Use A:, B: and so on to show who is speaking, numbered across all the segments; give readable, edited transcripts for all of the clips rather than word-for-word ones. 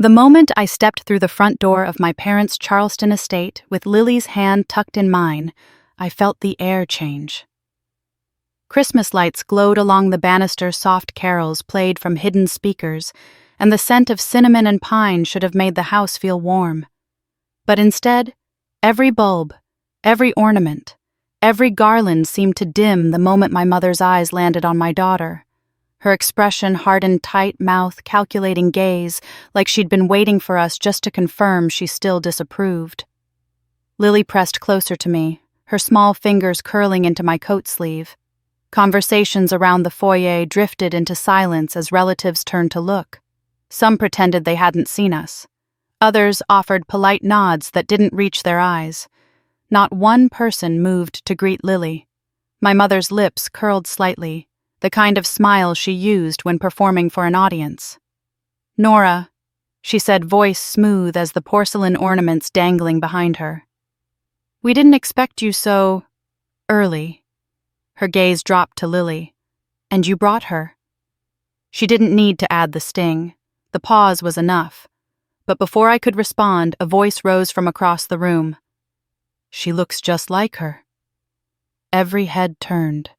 A: The moment I stepped through the front door of my parents' Charleston estate with Lily's hand tucked in mine, I felt the air change. Christmas lights glowed along the banister, soft carols played from hidden speakers, and the scent of cinnamon and pine should have made the house feel warm. But instead, every bulb, every ornament, every garland seemed to dim the moment my mother's eyes landed on my daughter. Her expression hardened, tight mouth, calculating gaze, like she'd been waiting for us just to confirm she still disapproved. Lily pressed closer to me, her small fingers curling into my coat sleeve. Conversations around the foyer drifted into silence as relatives turned to look. Some pretended they hadn't seen us. Others offered polite nods that didn't reach their eyes. Not one person moved to greet Lily. My mother's lips curled slightly, the kind of smile she used when performing for an audience. "Nora," she said, voice smooth as the porcelain ornaments dangling behind her. "We didn't expect you so early." Her gaze dropped to Lily. "And you brought her." She didn't need to add the sting. The pause was enough. But before I could respond, a voice rose from across the room. "She looks just like her." Every head turned.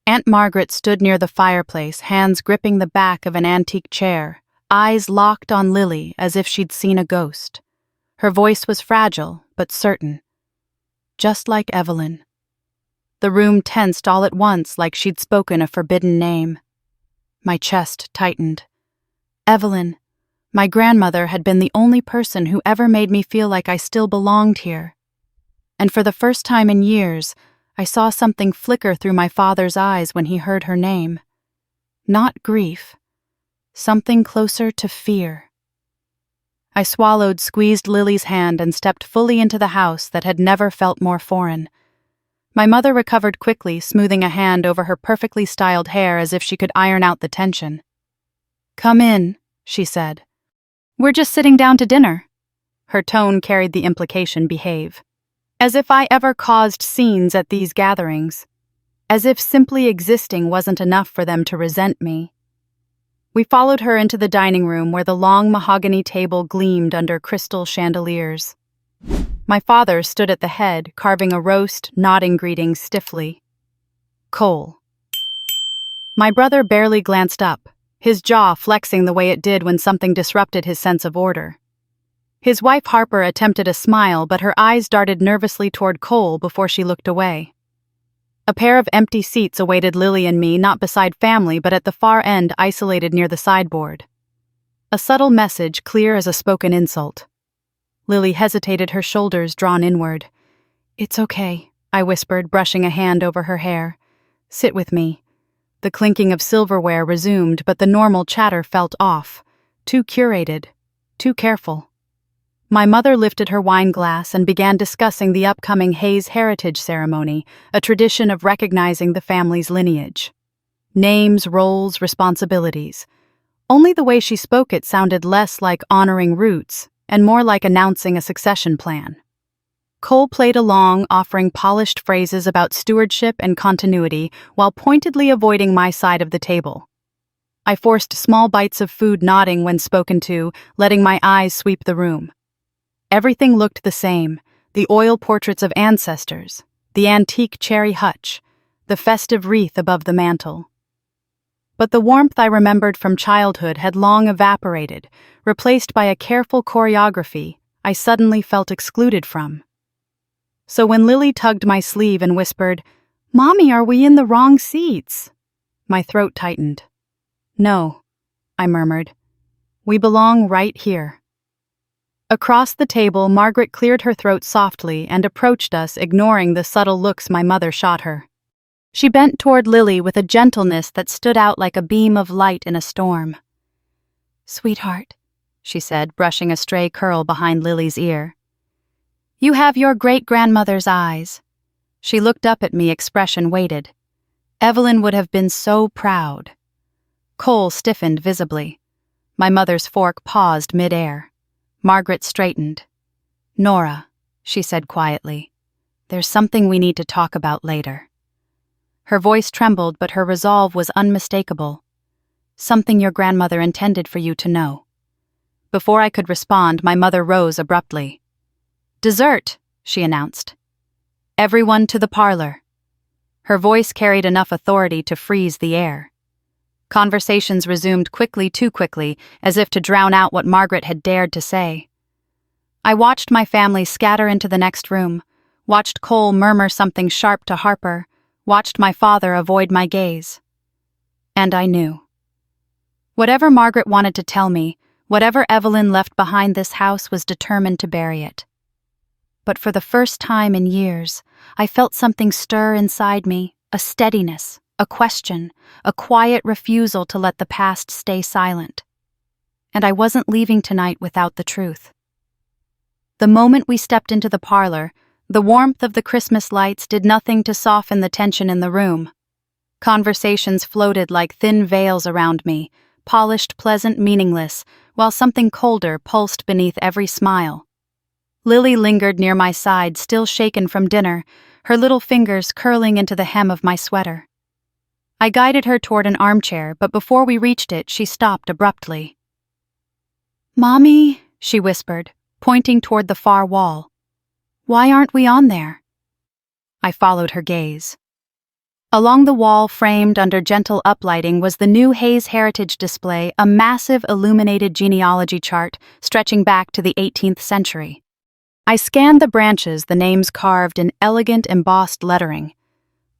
A: Aunt Margaret stood near the fireplace, hands gripping the back of an antique chair, eyes locked on Lily as if she'd seen a ghost. Her voice was fragile, but certain. "Just like Evelyn." The room tensed all at once like she'd spoken a forbidden name. My chest tightened. Evelyn, my grandmother, had been the only person who ever made me feel like I still belonged here. And for the first time in years, I saw something flicker through my father's eyes when he heard her name. Not grief. Something closer to fear. I swallowed, squeezed Lily's hand, and stepped fully into the house that had never felt more foreign. My mother recovered quickly, smoothing a hand over her perfectly styled hair as if she could iron out the tension. "Come in," she said. "We're just sitting down to dinner." Her tone carried the implication, behave. As if I ever caused scenes at these gatherings. As if simply existing wasn't enough for them to resent me. We followed her into the dining room where the long mahogany table gleamed under crystal chandeliers. My father stood at the head, carving a roast, nodding greetings stiffly. "Cole." My brother barely glanced up, his jaw flexing the way it did when something disrupted his sense of order. His wife Harper attempted a smile, but her eyes darted nervously toward Cole before she looked away. A pair of empty seats awaited Lily and me, not beside family, but at the far end, isolated near the sideboard. A subtle message, clear as a spoken insult. Lily hesitated, her shoulders drawn inward. "It's okay," I whispered, brushing a hand over her hair. "Sit with me." The clinking of silverware resumed, but the normal chatter felt off. Too curated. Too careful. My mother lifted her wine glass and began discussing the upcoming Hayes Heritage Ceremony, a tradition of recognizing the family's lineage. Names, roles, responsibilities. Only the way she spoke it sounded less like honoring roots and more like announcing a succession plan. Cole played along, offering polished phrases about stewardship and continuity while pointedly avoiding my side of the table. I forced small bites of food, nodding when spoken to, letting my eyes sweep the room. Everything looked the same, the oil portraits of ancestors, the antique cherry hutch, the festive wreath above the mantel. But the warmth I remembered from childhood had long evaporated, replaced by a careful choreography I suddenly felt excluded from. So when Lily tugged my sleeve and whispered, "Mommy, are we in the wrong seats?" my throat tightened. "No," I murmured. "We belong right here." Across the table, Margaret cleared her throat softly and approached us, ignoring the subtle looks my mother shot her. She bent toward Lily with a gentleness that stood out like a beam of light in a storm. "Sweetheart," she said, brushing a stray curl behind Lily's ear. "You have your great-grandmother's eyes." She looked up at me, expression weighted. Evelyn would have been so proud. Cole stiffened visibly. My mother's fork paused mid-air. Margaret straightened. "Nora," she said quietly, "there's something we need to talk about later." Her voice trembled, but her resolve was unmistakable. "Something your grandmother intended for you to know." Before I could respond, my mother rose abruptly. "Dessert," she announced. "Everyone to the parlor." Her voice carried enough authority to freeze the air. Conversations resumed quickly, too quickly, as if to drown out what Margaret had dared to say. I watched my family scatter into the next room, watched Cole murmur something sharp to Harper, watched my father avoid my gaze. And I knew. Whatever Margaret wanted to tell me, whatever Evelyn left behind this house was determined to bury it. But for the first time in years, I felt something stir inside me, a steadiness, a question, a quiet refusal to let the past stay silent. And I wasn't leaving tonight without the truth. The moment we stepped into the parlor, the warmth of the Christmas lights did nothing to soften the tension in the room. Conversations floated like thin veils around me, polished, pleasant, meaningless, while something colder pulsed beneath every smile. Lily lingered near my side, still shaken from dinner, her little fingers curling into the hem of my sweater. I guided her toward an armchair, but before we reached it, she stopped abruptly. "Mommy," she whispered, pointing toward the far wall. "Why aren't we on there?" I followed her gaze. Along the wall, framed under gentle uplighting, was the new Hayes Heritage display, a massive illuminated genealogy chart stretching back to the 18th century. I scanned the branches, the names carved in elegant embossed lettering.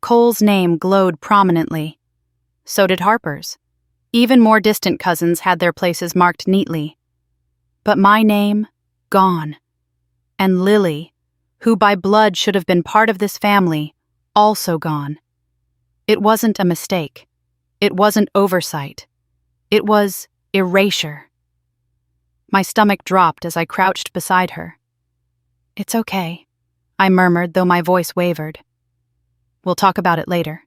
A: Cole's name glowed prominently. So did Harper's. Even more distant cousins had their places marked neatly. But my name, gone. And Lily, who by blood should have been part of this family, also gone. It wasn't a mistake. It wasn't oversight. It was erasure. My stomach dropped as I crouched beside her. "It's okay," I murmured, though my voice wavered. "We'll talk about it later."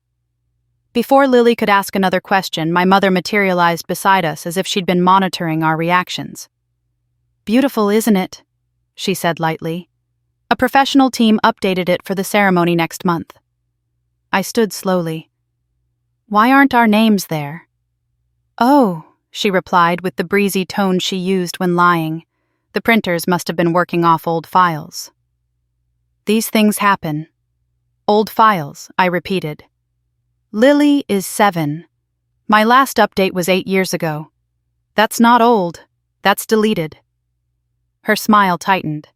A: Before Lily could ask another question, my mother materialized beside us as if she'd been monitoring our reactions. "Beautiful, isn't it?" she said lightly. "A professional team updated it for the ceremony next month." I stood slowly. "Why aren't our names there?" "Oh," she replied with the breezy tone she used when lying. The printers must have been working off old files. "These things happen." "Old files," I repeated. "Lily is 7. My last update was 8 years ago. That's not old. That's deleted." Her smile tightened.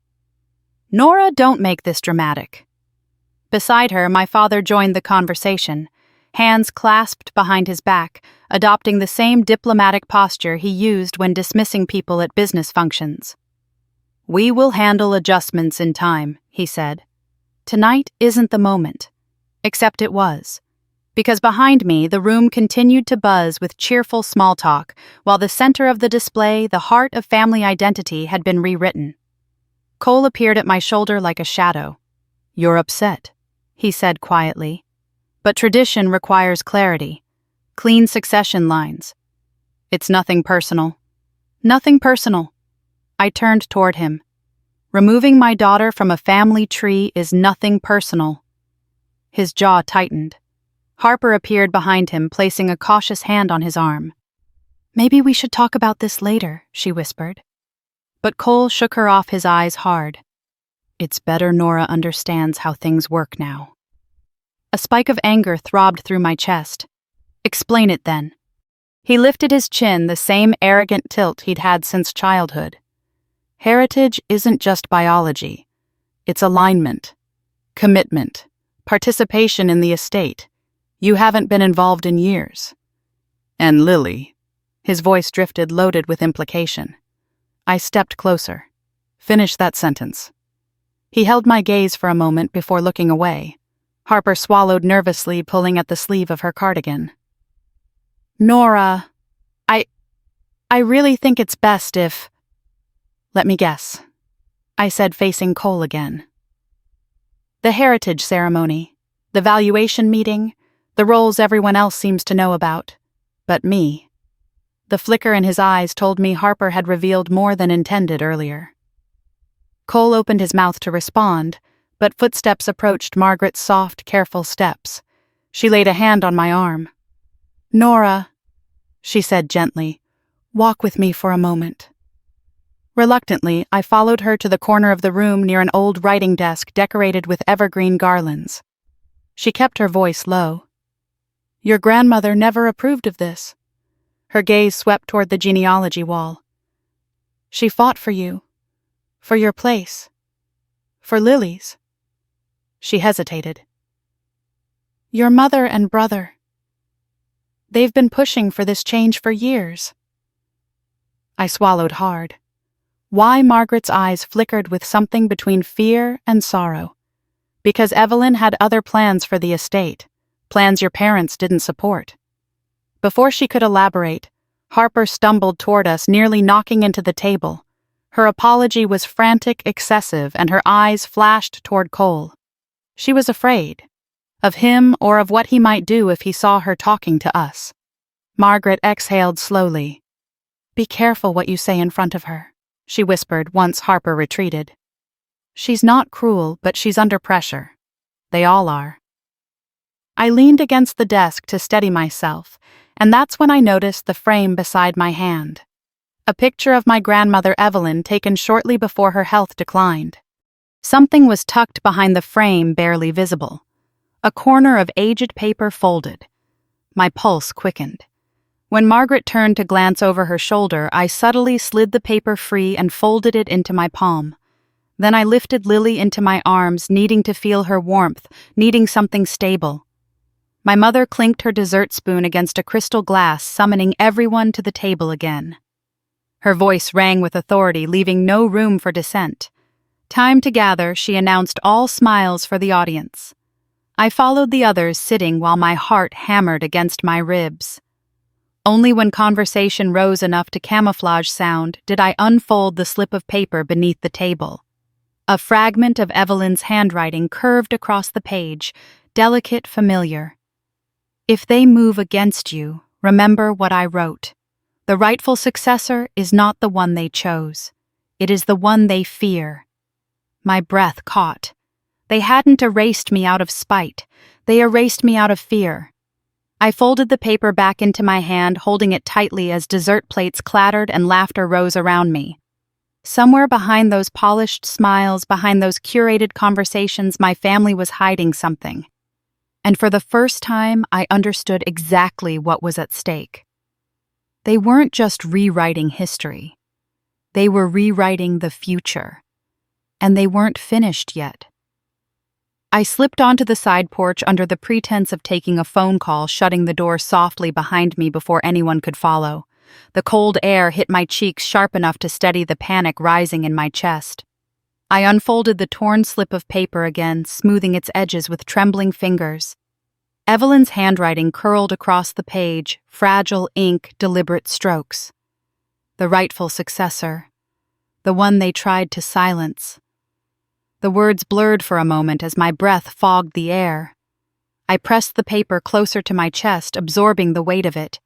A: "Nora, don't make this dramatic." Beside her, my father joined the conversation, hands clasped behind his back, adopting the same diplomatic posture he used when dismissing people at business functions. "We will handle adjustments in time," he said. "Tonight isn't the moment." Except it was. Because behind me, the room continued to buzz with cheerful small talk, while the center of the display, the heart of family identity, had been rewritten. Cole appeared at my shoulder like a shadow. "You're upset," he said quietly. "But tradition requires clarity. Clean succession lines. It's nothing personal." "Nothing personal." I turned toward him. "Removing my daughter from a family tree is nothing personal." His jaw tightened. Harper appeared behind him, placing a cautious hand on his arm. "Maybe we should talk about this later," she whispered. But Cole shook her off, his eyes hard. "It's better Nora understands how things work now." A spike of anger throbbed through my chest. "Explain it then." He lifted his chin, the same arrogant tilt he'd had since childhood. "Heritage isn't just biology. It's alignment, commitment, participation in the estate. You haven't been involved in years." "And Lily," his voice drifted, loaded with implication. I stepped closer. "Finish that sentence." He held my gaze for a moment before looking away. Harper swallowed nervously, pulling at the sleeve of her cardigan. "Nora, I really think it's best if—" "Let me guess," I said, facing Cole again. "The heritage ceremony, the valuation meeting, the roles everyone else seems to know about. But me." The flicker in his eyes told me Harper had revealed more than intended earlier. Cole opened his mouth to respond, but footsteps approached Margaret's soft, careful steps. She laid a hand on my arm. "Nora," she said gently, "walk with me for a moment." Reluctantly, I followed her to the corner of the room near an old writing desk decorated with evergreen garlands. She kept her voice low. "Your grandmother never approved of this." Her gaze swept toward the genealogy wall. "She fought for you, for your place, for Lily's." She hesitated. "Your mother and brother. They've been pushing for this change for years." I swallowed hard. Why Margaret's eyes flickered with something between fear and sorrow. Because Evelyn had other plans for the estate, plans your parents didn't support. Before she could elaborate, Harper stumbled toward us, nearly knocking into the table. Her apology was frantic, excessive, and her eyes flashed toward Cole. She was afraid. Of him or of what he might do if he saw her talking to us. Margaret exhaled slowly. "Be careful what you say in front of her," she whispered once Harper retreated. "She's not cruel, but she's under pressure. They all are." I leaned against the desk to steady myself, and that's when I noticed the frame beside my hand. A picture of my grandmother Evelyn taken shortly before her health declined. Something was tucked behind the frame, barely visible. A corner of aged paper folded. My pulse quickened. When Margaret turned to glance over her shoulder, I subtly slid the paper free and folded it into my palm. Then I lifted Lily into my arms, needing to feel her warmth, needing something stable. My mother clinked her dessert spoon against a crystal glass, summoning everyone to the table again. Her voice rang with authority, leaving no room for dissent. Time to gather, she announced, all smiles for the audience. I followed the others, sitting while my heart hammered against my ribs. Only when conversation rose enough to camouflage sound did I unfold the slip of paper beneath the table. A fragment of Evelyn's handwriting curved across the page, delicate, familiar. "If they move against you, remember what I wrote. The rightful successor is not the one they chose. It is the one they fear." My breath caught. They hadn't erased me out of spite. They erased me out of fear. I folded the paper back into my hand, holding it tightly as dessert plates clattered and laughter rose around me. Somewhere behind those polished smiles, behind those curated conversations, my family was hiding something. And for the first time, I understood exactly what was at stake. They weren't just rewriting history. They were rewriting the future. And they weren't finished yet. I slipped onto the side porch under the pretense of taking a phone call, shutting the door softly behind me before anyone could follow. The cold air hit my cheeks sharp enough to steady the panic rising in my chest. I unfolded the torn slip of paper again, smoothing its edges with trembling fingers. Evelyn's handwriting curled across the page, fragile ink, deliberate strokes. The rightful successor. The one they tried to silence. The words blurred for a moment as my breath fogged the air. I pressed the paper closer to my chest, absorbing the weight of it.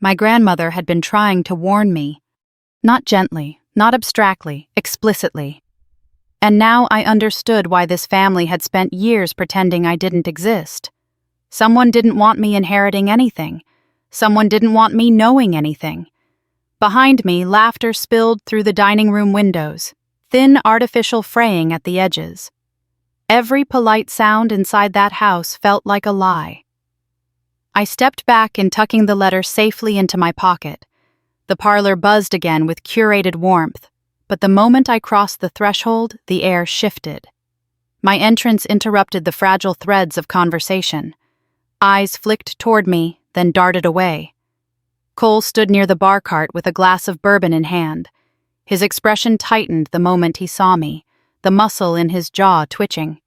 A: My grandmother had been trying to warn me. Not gently, not abstractly, explicitly. And now I understood why this family had spent years pretending I didn't exist. Someone didn't want me inheriting anything. Someone didn't want me knowing anything. Behind me, laughter spilled through the dining room windows. Thin artificial fraying at the edges. Every polite sound inside that house felt like a lie. I stepped back in, tucking the letter safely into my pocket. The parlor buzzed again with curated warmth, but the moment I crossed the threshold, the air shifted. My entrance interrupted the fragile threads of conversation. Eyes flicked toward me, then darted away. Cole stood near the bar cart with a glass of bourbon in hand. His expression tightened the moment he saw me, the muscle in his jaw twitching.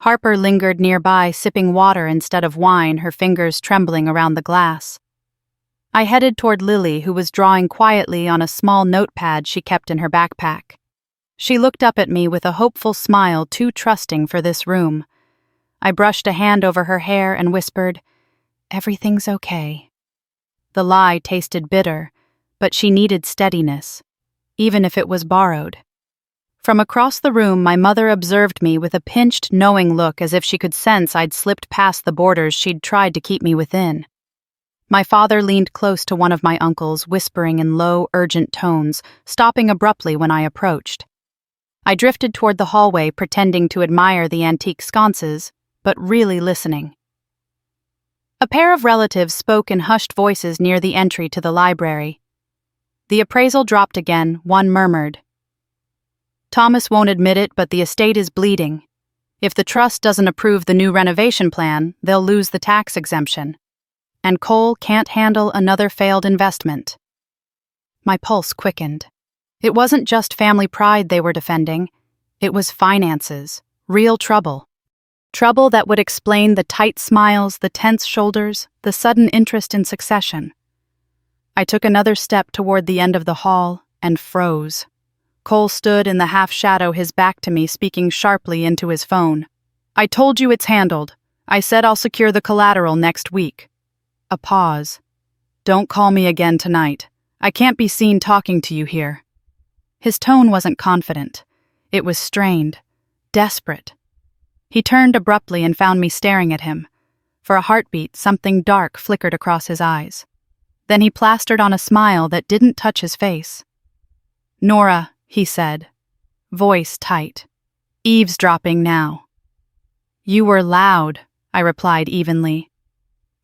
A: Harper lingered nearby, sipping water instead of wine, her fingers trembling around the glass. I headed toward Lily, who was drawing quietly on a small notepad she kept in her backpack. She looked up at me with a hopeful smile too trusting for this room. I brushed a hand over her hair and whispered, "Everything's okay." The lie tasted bitter, but she needed steadiness, even if it was borrowed. From across the room, my mother observed me with a pinched, knowing look, as if she could sense I'd slipped past the borders she'd tried to keep me within. My father leaned close to one of my uncles, whispering in low, urgent tones, stopping abruptly when I approached. I drifted toward the hallway, pretending to admire the antique sconces, but really listening. A pair of relatives spoke in hushed voices near the entry to the library. The appraisal dropped again. One murmured, "Thomas won't admit it, but the estate is bleeding. If the trust doesn't approve the new renovation plan, they'll lose the tax exemption. And Cole can't handle another failed investment." My pulse quickened. It wasn't just family pride they were defending. It was finances, real trouble. Trouble that would explain the tight smiles, the tense shoulders, the sudden interest in succession. I took another step toward the end of the hall and froze. Cole stood in the half-shadow, his back to me, speaking sharply into his phone. "I told you it's handled. I said I'll secure the collateral next week." A pause. "Don't call me again tonight. I can't be seen talking to you here." His tone wasn't confident. It was strained, desperate. He turned abruptly and found me staring at him. For a heartbeat, something dark flickered across his eyes. Then he plastered on a smile that didn't touch his face. "Nora," he said, voice tight, "eavesdropping now." "You were loud," I replied evenly.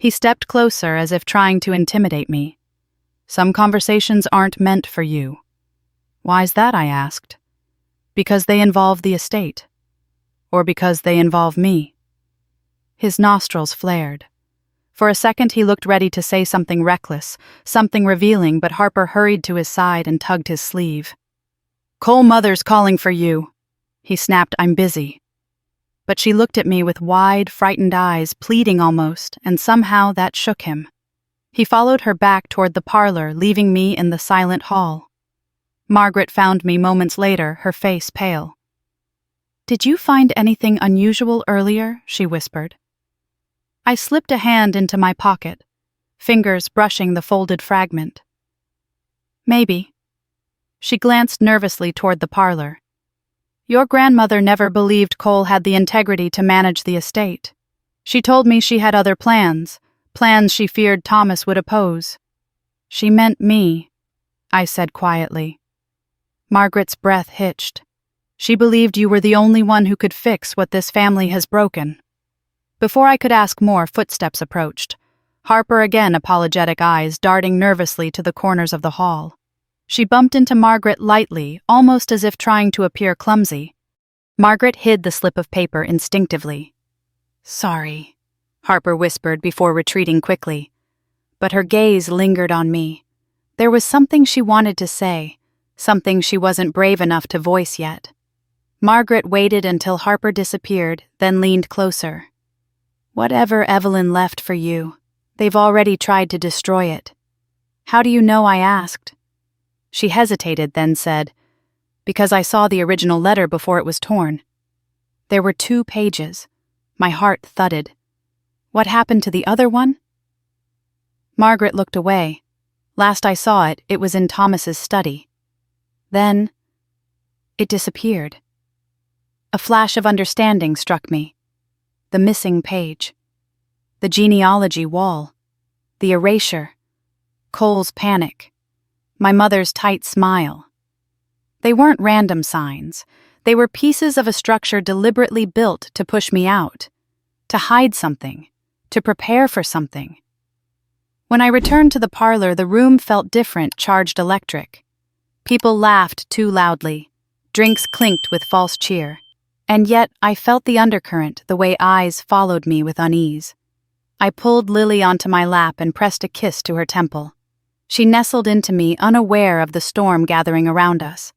A: He stepped closer as if trying to intimidate me. "Some conversations aren't meant for you." "Why's that?" I asked. "Because they involve the estate. Or because they involve me." His nostrils flared. For a second he looked ready to say something reckless, something revealing, but Harper hurried to his side and tugged his sleeve. "Cole Mother's calling for you." He snapped, "I'm busy." But she looked at me with wide, frightened eyes, pleading almost, and somehow that shook him. He followed her back toward the parlor, leaving me in the silent hall. Margaret found me moments later, her face pale. "Did you find anything unusual earlier?" she whispered. I slipped a hand into my pocket, fingers brushing the folded fragment. "Maybe." She glanced nervously toward the parlor. "Your grandmother never believed Cole had the integrity to manage the estate. She told me she had other plans, plans she feared Thomas would oppose." "She meant me," I said quietly. Margaret's breath hitched. "She believed you were the only one who could fix what this family has broken." Before I could ask more, footsteps approached. Harper again, apologetic eyes darting nervously to the corners of the hall. She bumped into Margaret lightly, almost as if trying to appear clumsy. Margaret hid the slip of paper instinctively. "Sorry," Harper whispered before retreating quickly. But her gaze lingered on me. There was something she wanted to say, something she wasn't brave enough to voice yet. Margaret waited until Harper disappeared, then leaned closer. "Whatever Evelyn left for you, they've already tried to destroy it." "How do you know?" I asked. She hesitated, then said, "Because I saw the original letter before it was torn." There were 2 pages. My heart thudded. What happened to the other one? Margaret looked away. Last I saw it, it was in Thomas's study. Then it disappeared. A flash of understanding struck me. The missing page. The genealogy wall. The erasure. Cole's panic. My mother's tight smile. They weren't random signs. They were pieces of a structure deliberately built to push me out, to hide something, to prepare for something. When I returned to the parlor, the room felt different, charged electric. People laughed too loudly. Drinks clinked with false cheer. And yet I felt the undercurrent, the way eyes followed me with unease. I pulled Lily onto my lap and pressed a kiss to her temple. She nestled into me, unaware of the storm gathering around us.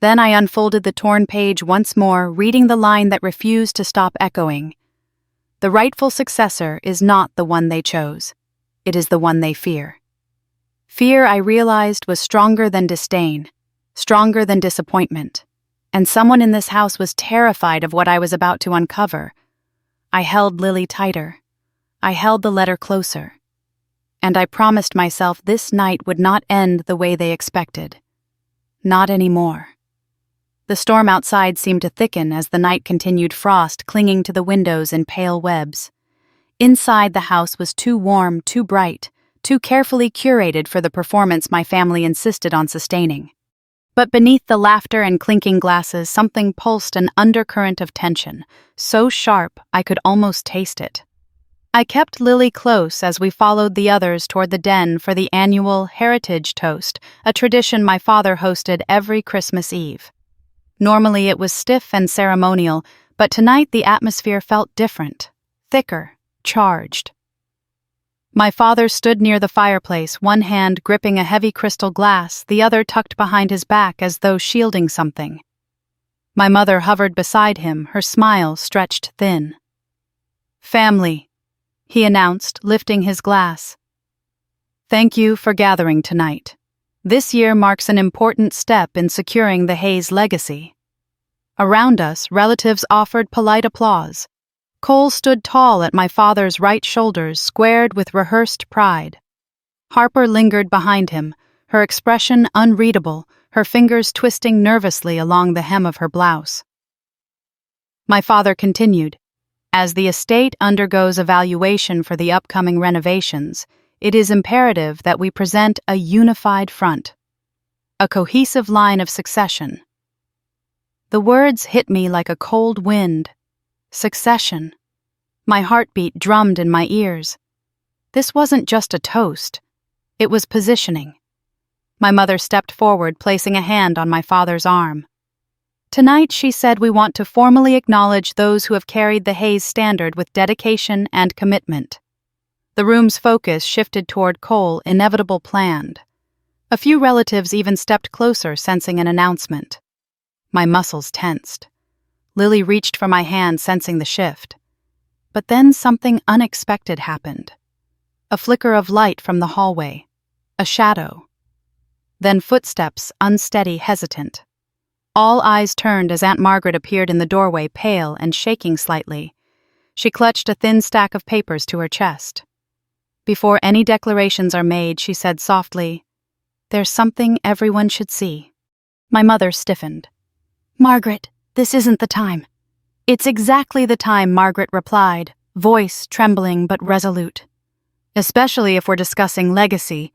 A: Then I unfolded the torn page once more, reading the line that refused to stop echoing. "The rightful successor is not the one they chose. It is the one they fear." Fear, I realized, was stronger than disdain, stronger than disappointment. And someone in this house was terrified of what I was about to uncover. I held Lily tighter. I held the letter closer. And I promised myself this night would not end the way they expected. Not anymore. The storm outside seemed to thicken as the night continued, frost clinging to the windows in pale webs. Inside, the house was too warm, too bright, too carefully curated for the performance my family insisted on sustaining. But beneath the laughter and clinking glasses, something pulsed, an undercurrent of tension, so sharp I could almost taste it. I kept Lily close as we followed the others toward the den for the annual Heritage Toast, a tradition my father hosted every Christmas Eve. Normally it was stiff and ceremonial, but tonight the atmosphere felt different, thicker, charged. My father stood near the fireplace, one hand gripping a heavy crystal glass, the other tucked behind his back as though shielding something. My mother hovered beside him, her smile stretched thin. "Family," he announced, lifting his glass. "Thank you for gathering tonight. This year marks an important step in securing the Hayes legacy." Around us, relatives offered polite applause. Cole stood tall at my father's right shoulders, squared with rehearsed pride. Harper lingered behind him, her expression unreadable, her fingers twisting nervously along the hem of her blouse. My father continued, "As the estate undergoes evaluation for the upcoming renovations, it is imperative that we present a unified front, a cohesive line of succession." The words hit me like a cold wind. Succession. My heartbeat drummed in my ears. This wasn't just a toast. It was positioning. My mother stepped forward, placing a hand on my father's arm. "Tonight," she said, "we want to formally acknowledge those who have carried the Hayes standard with dedication and commitment." The room's focus shifted toward Cole, inevitable planned. A few relatives even stepped closer, sensing an announcement. My muscles tensed. Lily reached for my hand, sensing the shift. But then something unexpected happened. A flicker of light from the hallway. A shadow. Then footsteps, unsteady, hesitant. All eyes turned as Aunt Margaret appeared in the doorway, pale and shaking slightly. She clutched a thin stack of papers to her chest. "Before any declarations are made," she said softly, "there's something everyone should see." My mother stiffened. "Margaret, this isn't the time." "It's exactly the time," Margaret replied, voice trembling but resolute. "Especially if we're discussing legacy."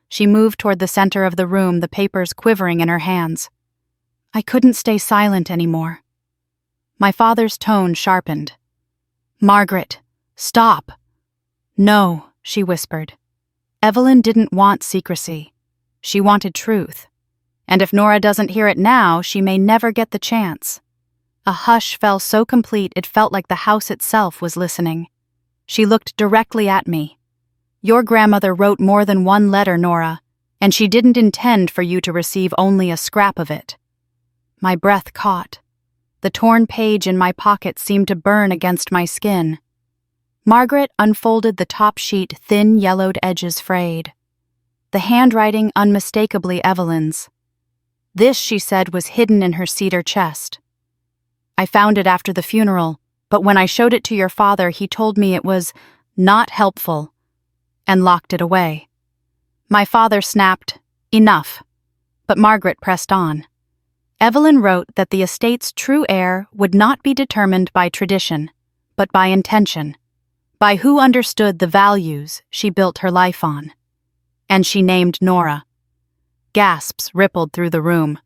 A: She moved toward the center of the room, the papers quivering in her hands. I couldn't stay silent anymore. My father's tone sharpened. "Margaret, stop." "No," she whispered. Evelyn didn't want secrecy. She wanted truth. And if Nora doesn't hear it now, she may never get the chance. A hush fell so complete it felt like the house itself was listening. She looked directly at me. "Your grandmother wrote more than one letter, Nora, and she didn't intend for you to receive only a scrap of it." My breath caught. The torn page in my pocket seemed to burn against my skin. Margaret unfolded the top sheet, thin yellowed edges frayed. The handwriting unmistakably Evelyn's. This, she said, was hidden in her cedar chest. "I found it after the funeral, but when I showed it to your father, he told me it was not helpful," and locked it away. My father snapped, "Enough," but Margaret pressed on. Evelyn wrote that the estate's true heir would not be determined by tradition, but by intention, by who understood the values she built her life on. And she named Nora. Gasps rippled through the room.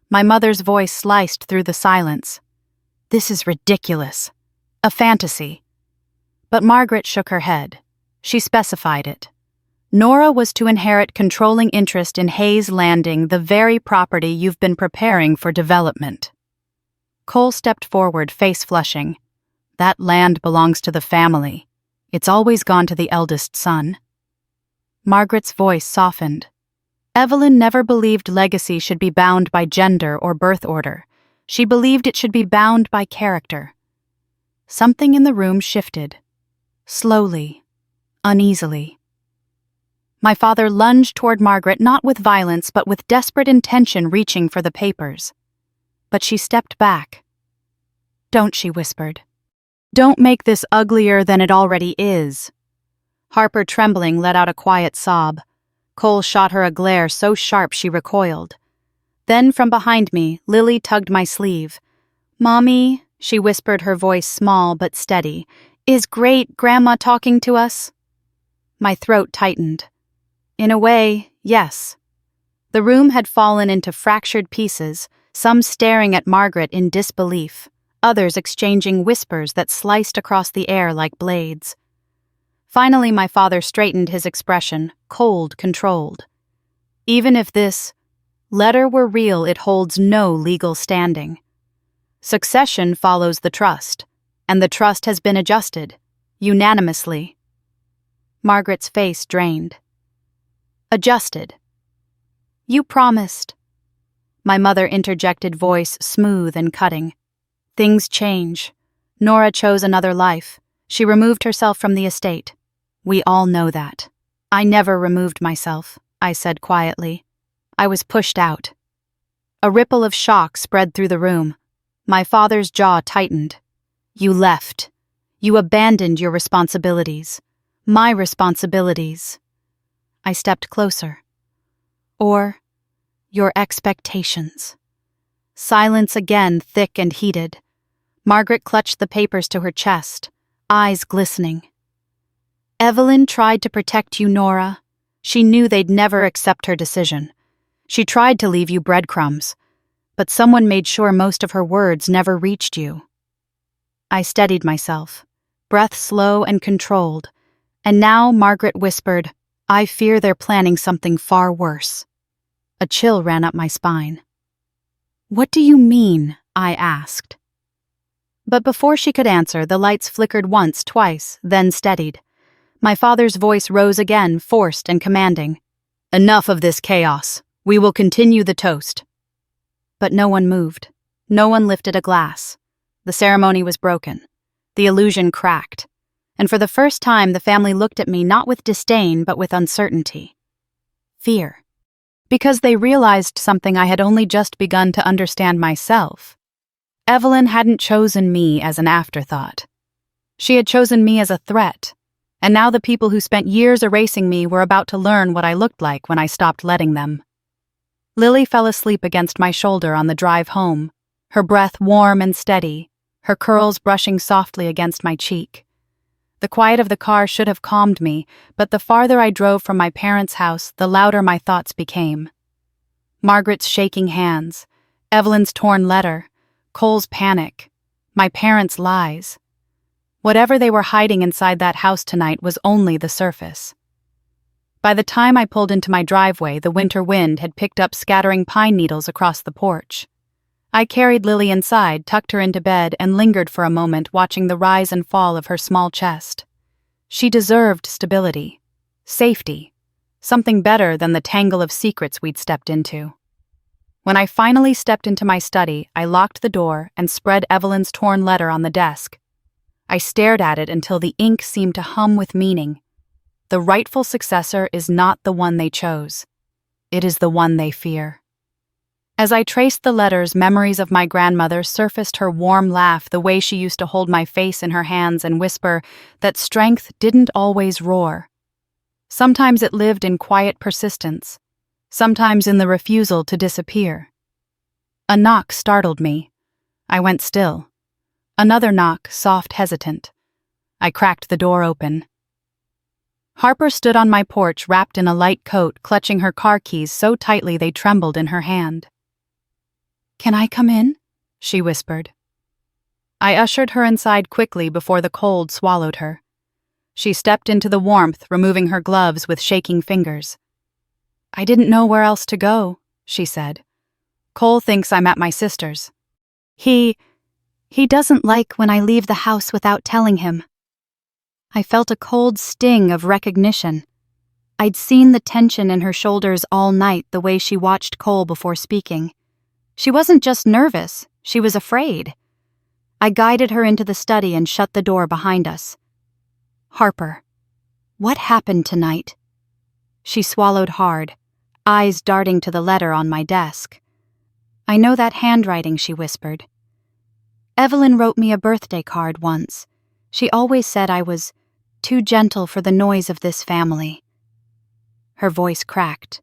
A: My mother's voice sliced through the silence. "This is ridiculous. A fantasy." But Margaret shook her head. She specified it. Nora was to inherit controlling interest in Hayes Landing, the very property you've been preparing for development. Cole stepped forward, face flushing. "That land belongs to the family. It's always gone to the eldest son." Margaret's voice softened. Evelyn never believed legacy should be bound by gender or birth order. She believed it should be bound by character. Something in the room shifted. Slowly, uneasily. My father lunged toward Margaret, not with violence, but with desperate intention, reaching for the papers. But she stepped back. "Don't," she whispered. "Don't make this uglier than it already is." Harper, trembling, let out a quiet sob. Cole shot her a glare so sharp she recoiled. Then, from behind me, Lily tugged my sleeve. "Mommy," she whispered, her voice small but steady, "is great-grandma talking to us?" My throat tightened. In a way, yes. The room had fallen into fractured pieces, some staring at Margaret in disbelief, others exchanging whispers that sliced across the air like blades. Finally, my father straightened his expression, cold, controlled. Even if this letter were real, it holds no legal standing. Succession follows the trust, and the trust has been adjusted, unanimously. Margaret's face drained. Adjusted. You promised. My mother interjected, voice smooth and cutting. Things change. Nora chose another life. She removed herself from the estate. We all know that. I never removed myself, I said quietly. I was pushed out. A ripple of shock spread through the room. My father's jaw tightened. You left. You abandoned your responsibilities. My responsibilities. I stepped closer. Or your expectations. Silence again, thick and heated. Margaret clutched the papers to her chest, eyes glistening. Evelyn tried to protect you, Nora. She knew they'd never accept her decision. She tried to leave you breadcrumbs, but someone made sure most of her words never reached you. I steadied myself, breath slow and controlled, and now Margaret whispered, I fear they're planning something far worse. A chill ran up my spine. What do you mean? I asked. But before she could answer, the lights flickered once, twice, then steadied. My father's voice rose again, forced and commanding. Enough of this chaos. We will continue the toast. But no one moved. No one lifted a glass. The ceremony was broken. The illusion cracked. And for the first time, the family looked at me not with disdain, but with uncertainty. Fear. Because they realized something I had only just begun to understand myself. Evelyn hadn't chosen me as an afterthought. She had chosen me as a threat. And now the people who spent years erasing me were about to learn what I looked like when I stopped letting them. Lily fell asleep against my shoulder on the drive home, her breath warm and steady, her curls brushing softly against my cheek. The quiet of the car should have calmed me, but the farther I drove from my parents' house, the louder my thoughts became. Margaret's shaking hands, Evelyn's torn letter, Cole's panic, my parents' lies. Whatever they were hiding inside that house tonight was only the surface. By the time I pulled into my driveway, the winter wind had picked up scattering pine needles across the porch. I carried Lily inside, tucked her into bed, and lingered for a moment watching the rise and fall of her small chest. She deserved stability, safety, something better than the tangle of secrets we'd stepped into. When I finally stepped into my study, I locked the door and spread Evelyn's torn letter on the desk. I stared at it until the ink seemed to hum with meaning. The rightful successor is not the one they chose. It is the one they fear. As I traced the letters, memories of my grandmother surfaced, her warm laugh, the way she used to hold my face in her hands and whisper that strength didn't always roar. Sometimes it lived in quiet persistence, sometimes in the refusal to disappear. A knock startled me. I went still. Another knock, soft, hesitant. I cracked the door open. Harper stood on my porch, wrapped in a light coat, clutching her car keys so tightly they trembled in her hand. "Can I come in?" she whispered. I ushered her inside quickly before the cold swallowed her. She stepped into the warmth, removing her gloves with shaking fingers. "I didn't know where else to go," she said. "Cole thinks I'm at my sister's. He doesn't like when I leave the house without telling him." I felt a cold sting of recognition. I'd seen the tension in her shoulders all night, the way she watched Cole before speaking. She wasn't just nervous, she was afraid. I guided her into the study and shut the door behind us. "Harper, what happened tonight?" She swallowed hard, eyes darting to the letter on my desk. "I know that handwriting," she whispered. "Evelyn wrote me a birthday card once. She always said I was too gentle for the noise of this family." Her voice cracked.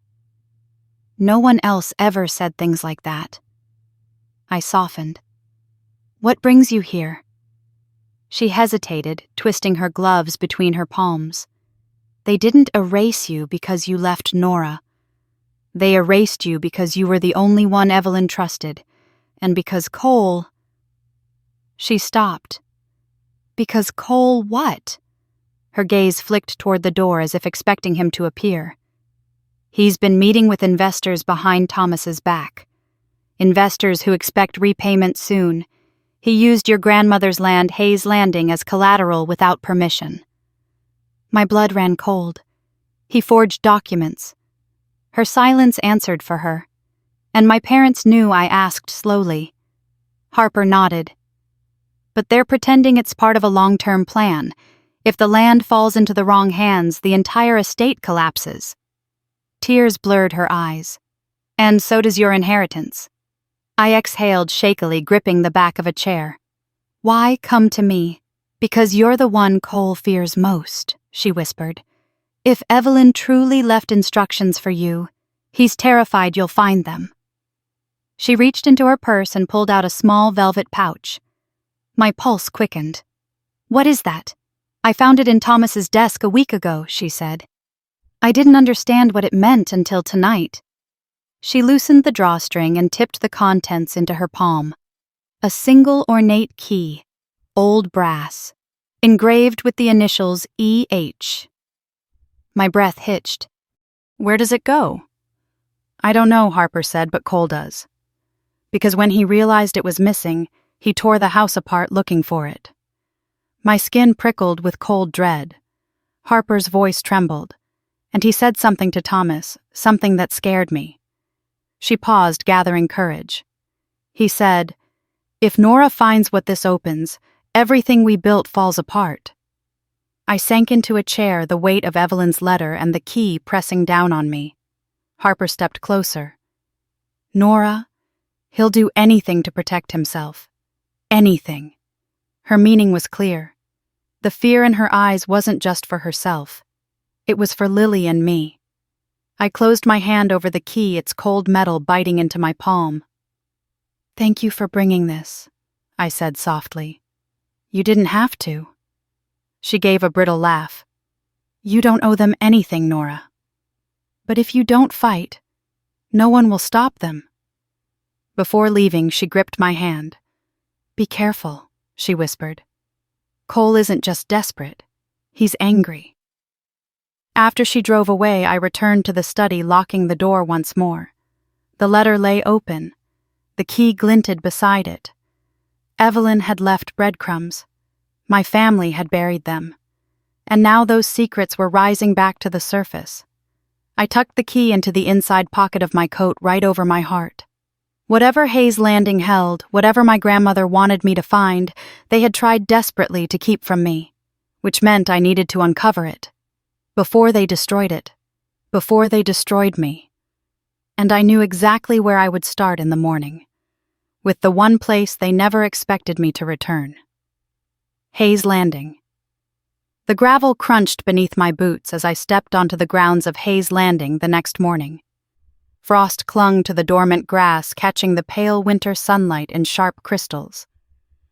A: "No one else ever said things like that." I softened. "What brings you here?" She hesitated, twisting her gloves between her palms. They didn't erase you because you left Nora. They erased you because you were the only one Evelyn trusted, and because Cole... She stopped. Because Cole what? Her gaze flicked toward the door as if expecting him to appear. He's been meeting with investors behind Thomas's back. Investors who expect repayment soon. He used your grandmother's land, Hayes Landing, as collateral without permission. My blood ran cold. He forged documents. Her silence answered for her, and my parents knew I asked slowly. Harper nodded. But they're pretending it's part of a long-term plan. If the land falls into the wrong hands, the entire estate collapses. Tears blurred her eyes. And so does your inheritance. I exhaled shakily, gripping the back of a chair. Why come to me? Because you're the one Cole fears most, she whispered. If Evelyn truly left instructions for you, he's terrified you'll find them. She reached into her purse and pulled out a small velvet pouch. My pulse quickened. What is that? I found it in Thomas's desk a week ago, she said. I didn't understand what it meant until tonight. She loosened the drawstring and tipped the contents into her palm. A single ornate key, old brass, engraved with the initials E.H. My breath hitched. Where does it go? I don't know, Harper said, but Cole does. Because when he realized it was missing, he tore the house apart looking for it. My skin prickled with cold dread. Harper's voice trembled, and he said something to Thomas, something that scared me. She paused, gathering courage. He said, If Nora finds what this opens, everything we built falls apart. I sank into a chair, the weight of Evelyn's letter and the key pressing down on me. Harper stepped closer. Nora, he'll do anything to protect himself. Anything. Her meaning was clear. The fear in her eyes wasn't just for herself. It was for Lily and me. I closed my hand over the key, its cold metal biting into my palm. Thank you for bringing this, I said softly. You didn't have to. She gave a brittle laugh. You don't owe them anything, Nora. But if you don't fight, no one will stop them. Before leaving, she gripped my hand. Be careful, she whispered. Cole isn't just desperate. He's angry. After she drove away, I returned to the study, locking the door once more. The letter lay open. The key glinted beside it. Evelyn had left breadcrumbs. My family had buried them. And now those secrets were rising back to the surface. I tucked the key into the inside pocket of my coat right over my heart. Whatever Hayes Landing held, whatever my grandmother wanted me to find, they had tried desperately to keep from me, which meant I needed to uncover it. Before they destroyed it. Before they destroyed me. And I knew exactly where I would start in the morning. With the one place they never expected me to return. Hayes Landing. The gravel crunched beneath my boots as I stepped onto the grounds of Hayes Landing the next morning. Frost clung to the dormant grass, catching the pale winter sunlight in sharp crystals.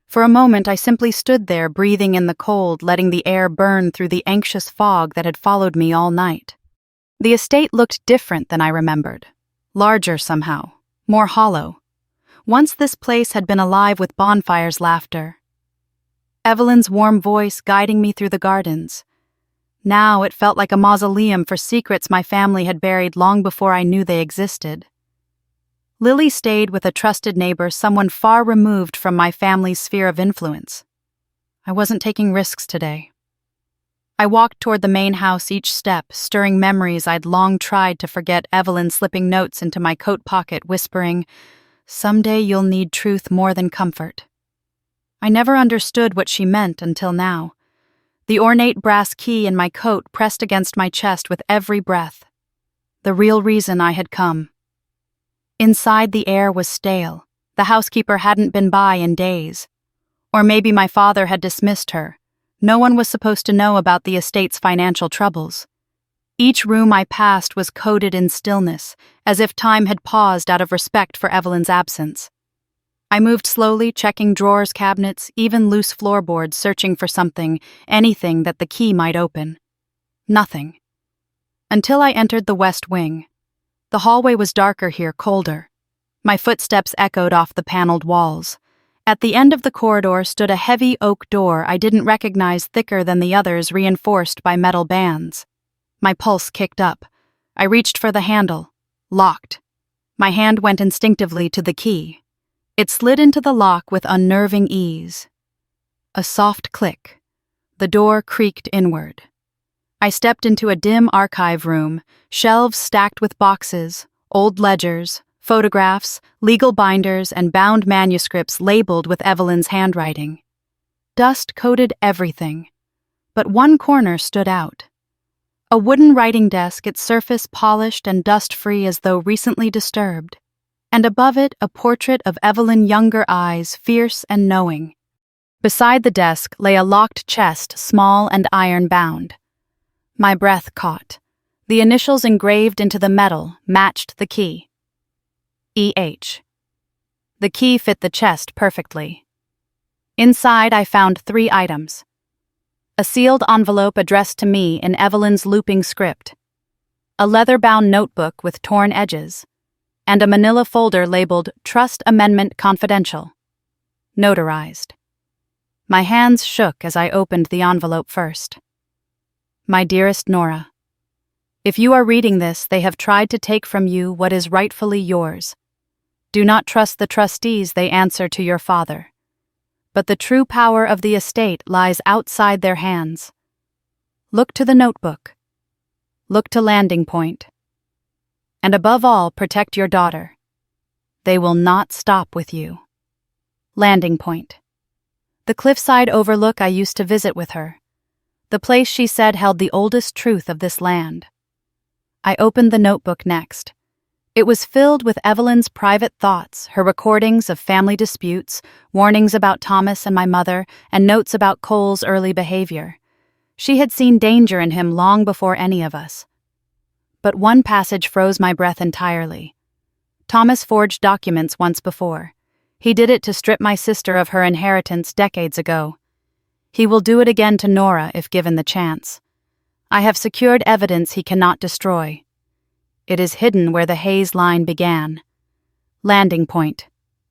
A: For a moment I simply stood there, breathing in the cold, letting the air burn through the anxious fog that had followed me all night. The estate looked different than I remembered. Larger somehow. More hollow. Once this place had been alive with bonfires, laughter. Evelyn's warm voice guiding me through the gardens. Now it felt like a mausoleum for secrets my family had buried long before I knew they existed. Lily stayed with a trusted neighbor, someone far removed from my family's sphere of influence. I wasn't taking risks today. I walked toward the main house, each step stirring memories I'd long tried to forget. Evelyn slipping notes into my coat pocket, whispering, "Someday you'll need truth more than comfort." I never understood what she meant until now. The ornate brass key in my coat pressed against my chest with every breath. The real reason I had come. Inside, the air was stale. The housekeeper hadn't been by in days. Or maybe my father had dismissed her. No one was supposed to know about the estate's financial troubles. Each room I passed was coated in stillness, as if time had paused out of respect for Evelyn's absence. I moved slowly, checking drawers, cabinets, even loose floorboards, searching for something, anything that the key might open. Nothing. until I entered the west wing. The hallway was darker here, colder. My footsteps echoed off the paneled walls. At the end of the corridor stood a heavy oak door I didn't recognize, thicker than the others, reinforced by metal bands. My pulse kicked up. I reached for the handle. Locked. My hand went instinctively to the key. It slid into the lock with unnerving ease. A soft click. The door creaked inward. I stepped into a dim archive room, shelves stacked with boxes, old ledgers, photographs, legal binders, and bound manuscripts labeled with Evelyn's handwriting. Dust coated everything, but one corner stood out. A wooden writing desk, its surface polished and dust-free as though recently disturbed, and above it a portrait of Evelyn, younger eyes, fierce and knowing. Beside the desk lay a locked chest, small and iron-bound. My breath caught. The initials engraved into the metal matched the key. E.H. The key fit the chest perfectly. Inside I found 3 items. A sealed envelope addressed to me in Evelyn's looping script, a leather-bound notebook with torn edges, and a manila folder labeled Trust Amendment Confidential. Notarized. My hands shook as I opened the envelope first. My dearest Nora, if you are reading this, they have tried to take from you what is rightfully yours. Do not trust the trustees, they answer to your father. But the true power of the estate lies outside their hands. Look to the notebook. Look to Landing Point. And above all, protect your daughter. They will not stop with you. Landing Point. The cliffside overlook I used to visit with her. The place she said held the oldest truth of this land. I opened the notebook next. It was filled with Evelyn's private thoughts, her recordings of family disputes, warnings about Thomas and my mother, and notes about Cole's early behavior. She had seen danger in him long before any of us. But one passage froze my breath entirely. Thomas forged documents once before. He did it to strip my sister of her inheritance decades ago. He will do it again to Nora if given the chance. I have secured evidence he cannot destroy. It is hidden where the haze line began. Landing Point,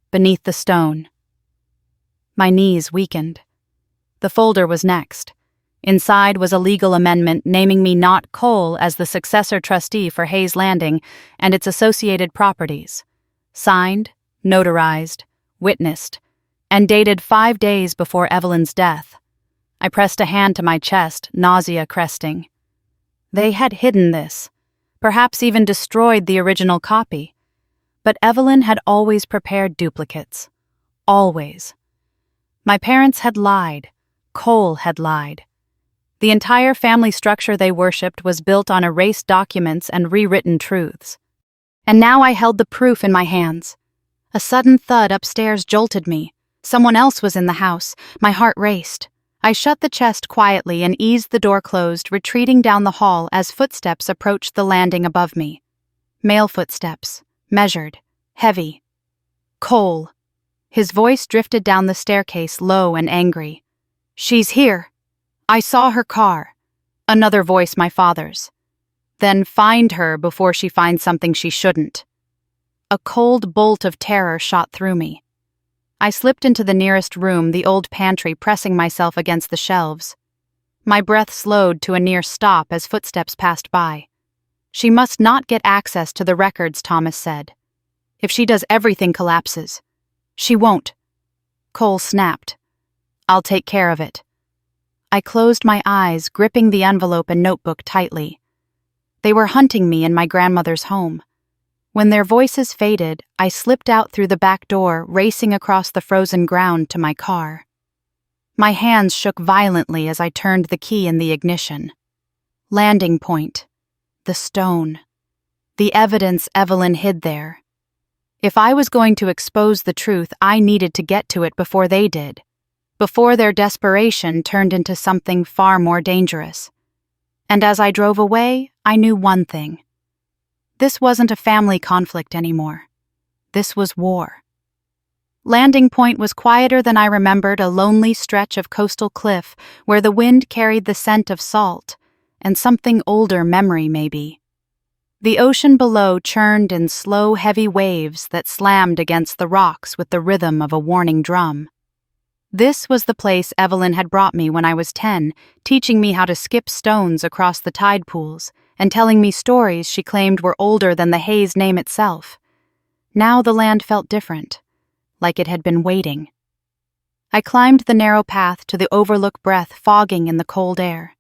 A: beneath the stone. My knees weakened. The folder was next. Inside was a legal amendment naming me not Cole as the successor trustee for Hayes Landing and its associated properties. Signed, notarized, witnessed, and dated 5 days before Evelyn's death. I pressed a hand to my chest, nausea cresting. They had hidden this, perhaps even destroyed the original copy. But Evelyn had always prepared duplicates. Always. My parents had lied. Cole had lied. The entire family structure they worshipped was built on erased documents and rewritten truths. And now I held the proof in my hands. A sudden thud upstairs jolted me. Someone else was in the house. My heart raced. I shut the chest quietly and eased the door closed, retreating down the hall as footsteps approached the landing above me. Male footsteps, measured, heavy. Cole. His voice drifted down the staircase, low and angry. "She's here. I saw her car." Another voice, my father's. "Then find her before she finds something she shouldn't." A cold bolt of terror shot through me. I slipped into the nearest room, the old pantry, pressing myself against the shelves. My breath slowed to a near stop as footsteps passed by. She must not get access to the records, Thomas said. If she does, everything collapses. She won't. Cole snapped. "I'll take care of it." I closed my eyes, gripping the envelope and notebook tightly. They were hunting me in my grandmother's home. When their voices faded, I slipped out through the back door, racing across the frozen ground to my car. My hands shook violently as I turned the key in the ignition. Landing Point. The stone. The evidence Evelyn hid there. If I was going to expose the truth, I needed to get to it before they did. Before their desperation turned into something far more dangerous. And as I drove away, I knew one thing. This wasn't a family conflict anymore. This was war. Landing Point was quieter than I remembered, a lonely stretch of coastal cliff where the wind carried the scent of salt, and something older memory maybe. The ocean below churned in slow, heavy waves that slammed against the rocks with the rhythm of a warning drum. This was the place Evelyn had brought me when I was 10, teaching me how to skip stones across the tide pools and telling me stories she claimed were older than the Hayes name itself. Now the land felt different, like it had been waiting. I climbed the narrow path to the overlook breath fogging in the cold air.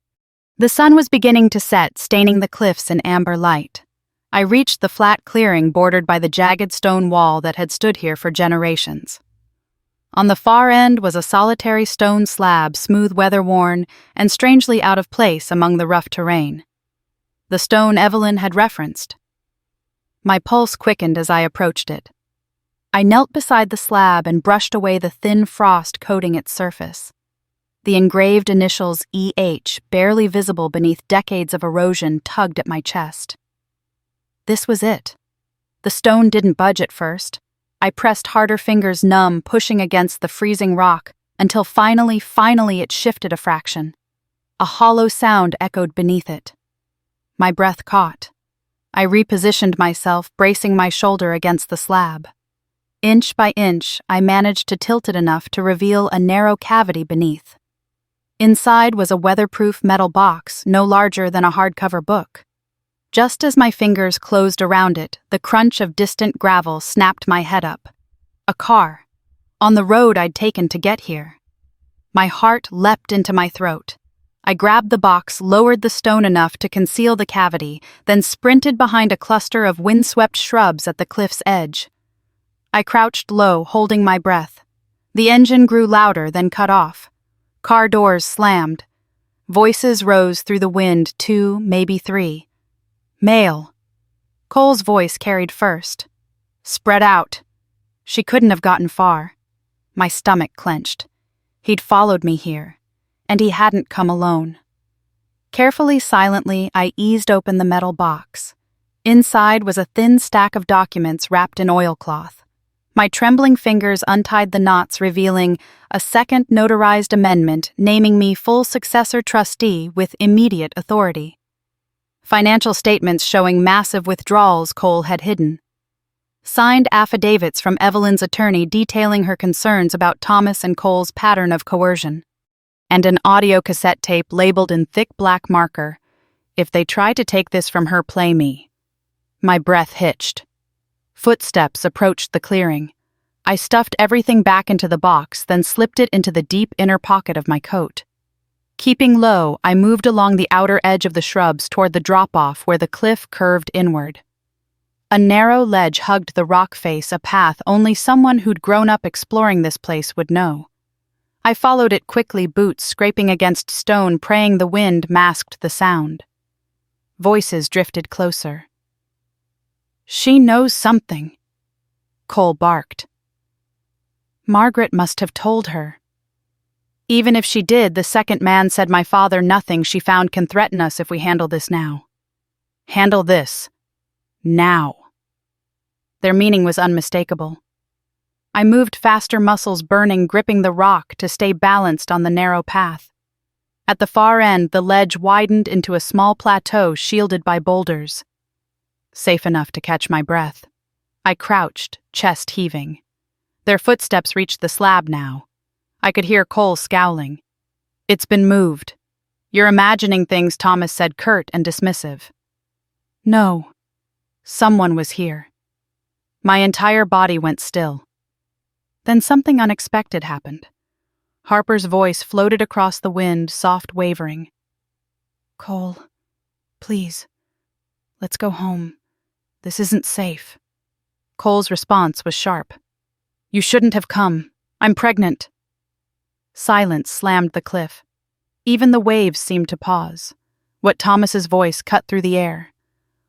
A: The sun was beginning to set, staining the cliffs in amber light. I reached the flat clearing bordered by the jagged stone wall that had stood here for generations. On the far end was a solitary stone slab, smooth weather-worn and strangely out of place among the rough terrain. The stone Evelyn had referenced. My pulse quickened as I approached it. I knelt beside the slab and brushed away the thin frost coating its surface. The engraved initials EH, barely visible beneath decades of erosion, tugged at my chest. This was it. The stone didn't budge at first. I pressed harder, fingers numb, pushing against the freezing rock, until finally it shifted a fraction. A hollow sound echoed beneath it. My breath caught. I repositioned myself, bracing my shoulder against the slab. Inch by inch, I managed to tilt it enough to reveal a narrow cavity beneath. Inside was a weatherproof metal box, no larger than a hardcover book. Just as my fingers closed around it, the crunch of distant gravel snapped my head up. A car. On the road I'd taken to get here. My heart leapt into my throat. I grabbed the box, lowered the stone enough to conceal the cavity, then sprinted behind a cluster of windswept shrubs at the cliff's edge. I crouched low, holding my breath. The engine grew louder, then cut off. Car doors slammed. Voices rose through the wind, 2, maybe 3. Male. Cole's voice carried first. Spread out. She couldn't have gotten far. My stomach clenched. He'd followed me here, and he hadn't come alone. Carefully, silently, I eased open the metal box. Inside was a thin stack of documents wrapped in oilcloth. My trembling fingers untied the knots, revealing a second notarized amendment naming me full successor trustee with immediate authority. Financial statements showing massive withdrawals Cole had hidden. Signed affidavits from Evelyn's attorney detailing her concerns about Thomas and Cole's pattern of coercion. And an audio cassette tape labeled in thick black marker, "If they try to take this from her, play me." My breath hitched. Footsteps approached the clearing. I stuffed everything back into the box, then slipped it into the deep inner pocket of my coat. Keeping low, I moved along the outer edge of the shrubs toward the drop-off where the cliff curved inward. A narrow ledge hugged the rock face, a path only someone who'd grown up exploring this place would know. I followed it quickly, boots scraping against stone, praying the wind masked the sound. Voices drifted closer. "She knows something," Cole barked. Margaret must have told her. Even if she did, the second man said my father nothing she found can threaten us if we handle this now. Handle this. Now. Their meaning was unmistakable. I moved faster, muscles burning, gripping the rock to stay balanced on the narrow path. At the far end, the ledge widened into a small plateau shielded by boulders. Safe enough to catch my breath. I crouched, chest heaving. Their footsteps reached the slab now. I could hear Cole scowling. "It's been moved. You're imagining things," Thomas said, curt and dismissive. No. Someone was here. My entire body went still. Then something unexpected happened. Harper's voice floated across the wind, soft, wavering. "Cole, please, let's go home. This isn't safe." Cole's response was sharp. "You shouldn't have come. I'm pregnant." Silence slammed the cliff. Even the waves seemed to pause. What Thomas's voice cut through the air.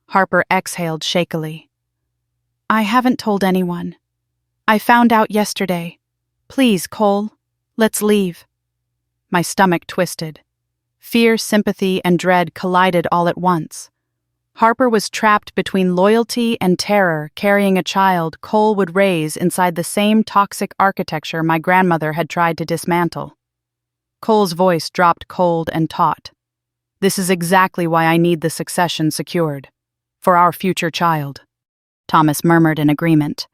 A: Harper exhaled shakily. "I haven't told anyone. I found out yesterday. Please, Cole, let's leave." My stomach twisted. Fear, sympathy, and dread collided all at once. Harper was trapped between loyalty and terror, carrying a child Cole would raise inside the same toxic architecture my grandmother had tried to dismantle. Cole's voice dropped cold and taut. This is exactly why I need the succession secured. For our future child. Thomas murmured in agreement.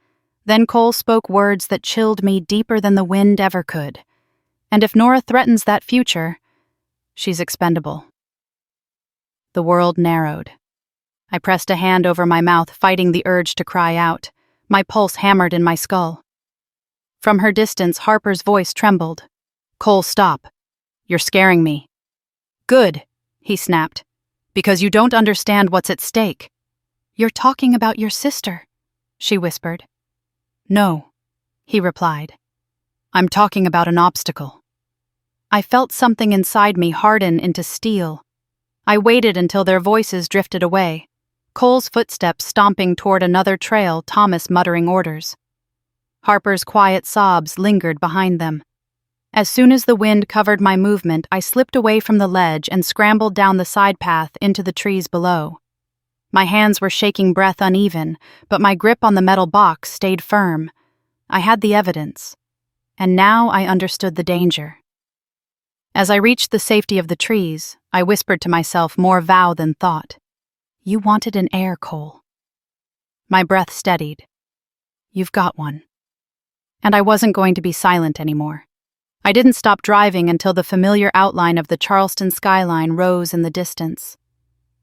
A: Then Cole spoke words that chilled me deeper than the wind ever could. And if Nora threatens that future, she's expendable. The world narrowed. I pressed a hand over my mouth, fighting the urge to cry out. My pulse hammered in my skull. From her distance, Harper's voice trembled. Cole, stop. You're scaring me. Good, he snapped. Because you don't understand what's at stake. You're talking about your sister, she whispered. No, he replied. I'm talking about an obstacle. I felt something inside me harden into steel. I waited until their voices drifted away. Cole's footsteps stomping toward another trail, Thomas muttering orders. Harper's quiet sobs lingered behind them. As soon as the wind covered my movement, I slipped away from the ledge and scrambled down the side path into the trees below. My hands were shaking, breath uneven, but my grip on the metal box stayed firm. I had the evidence, and now I understood the danger. As I reached the safety of the trees, I whispered to myself, more vow than thought. You wanted an heir, Cole. My breath steadied. You've got one. And I wasn't going to be silent anymore. I didn't stop driving until the familiar outline of the Charleston skyline rose in the distance.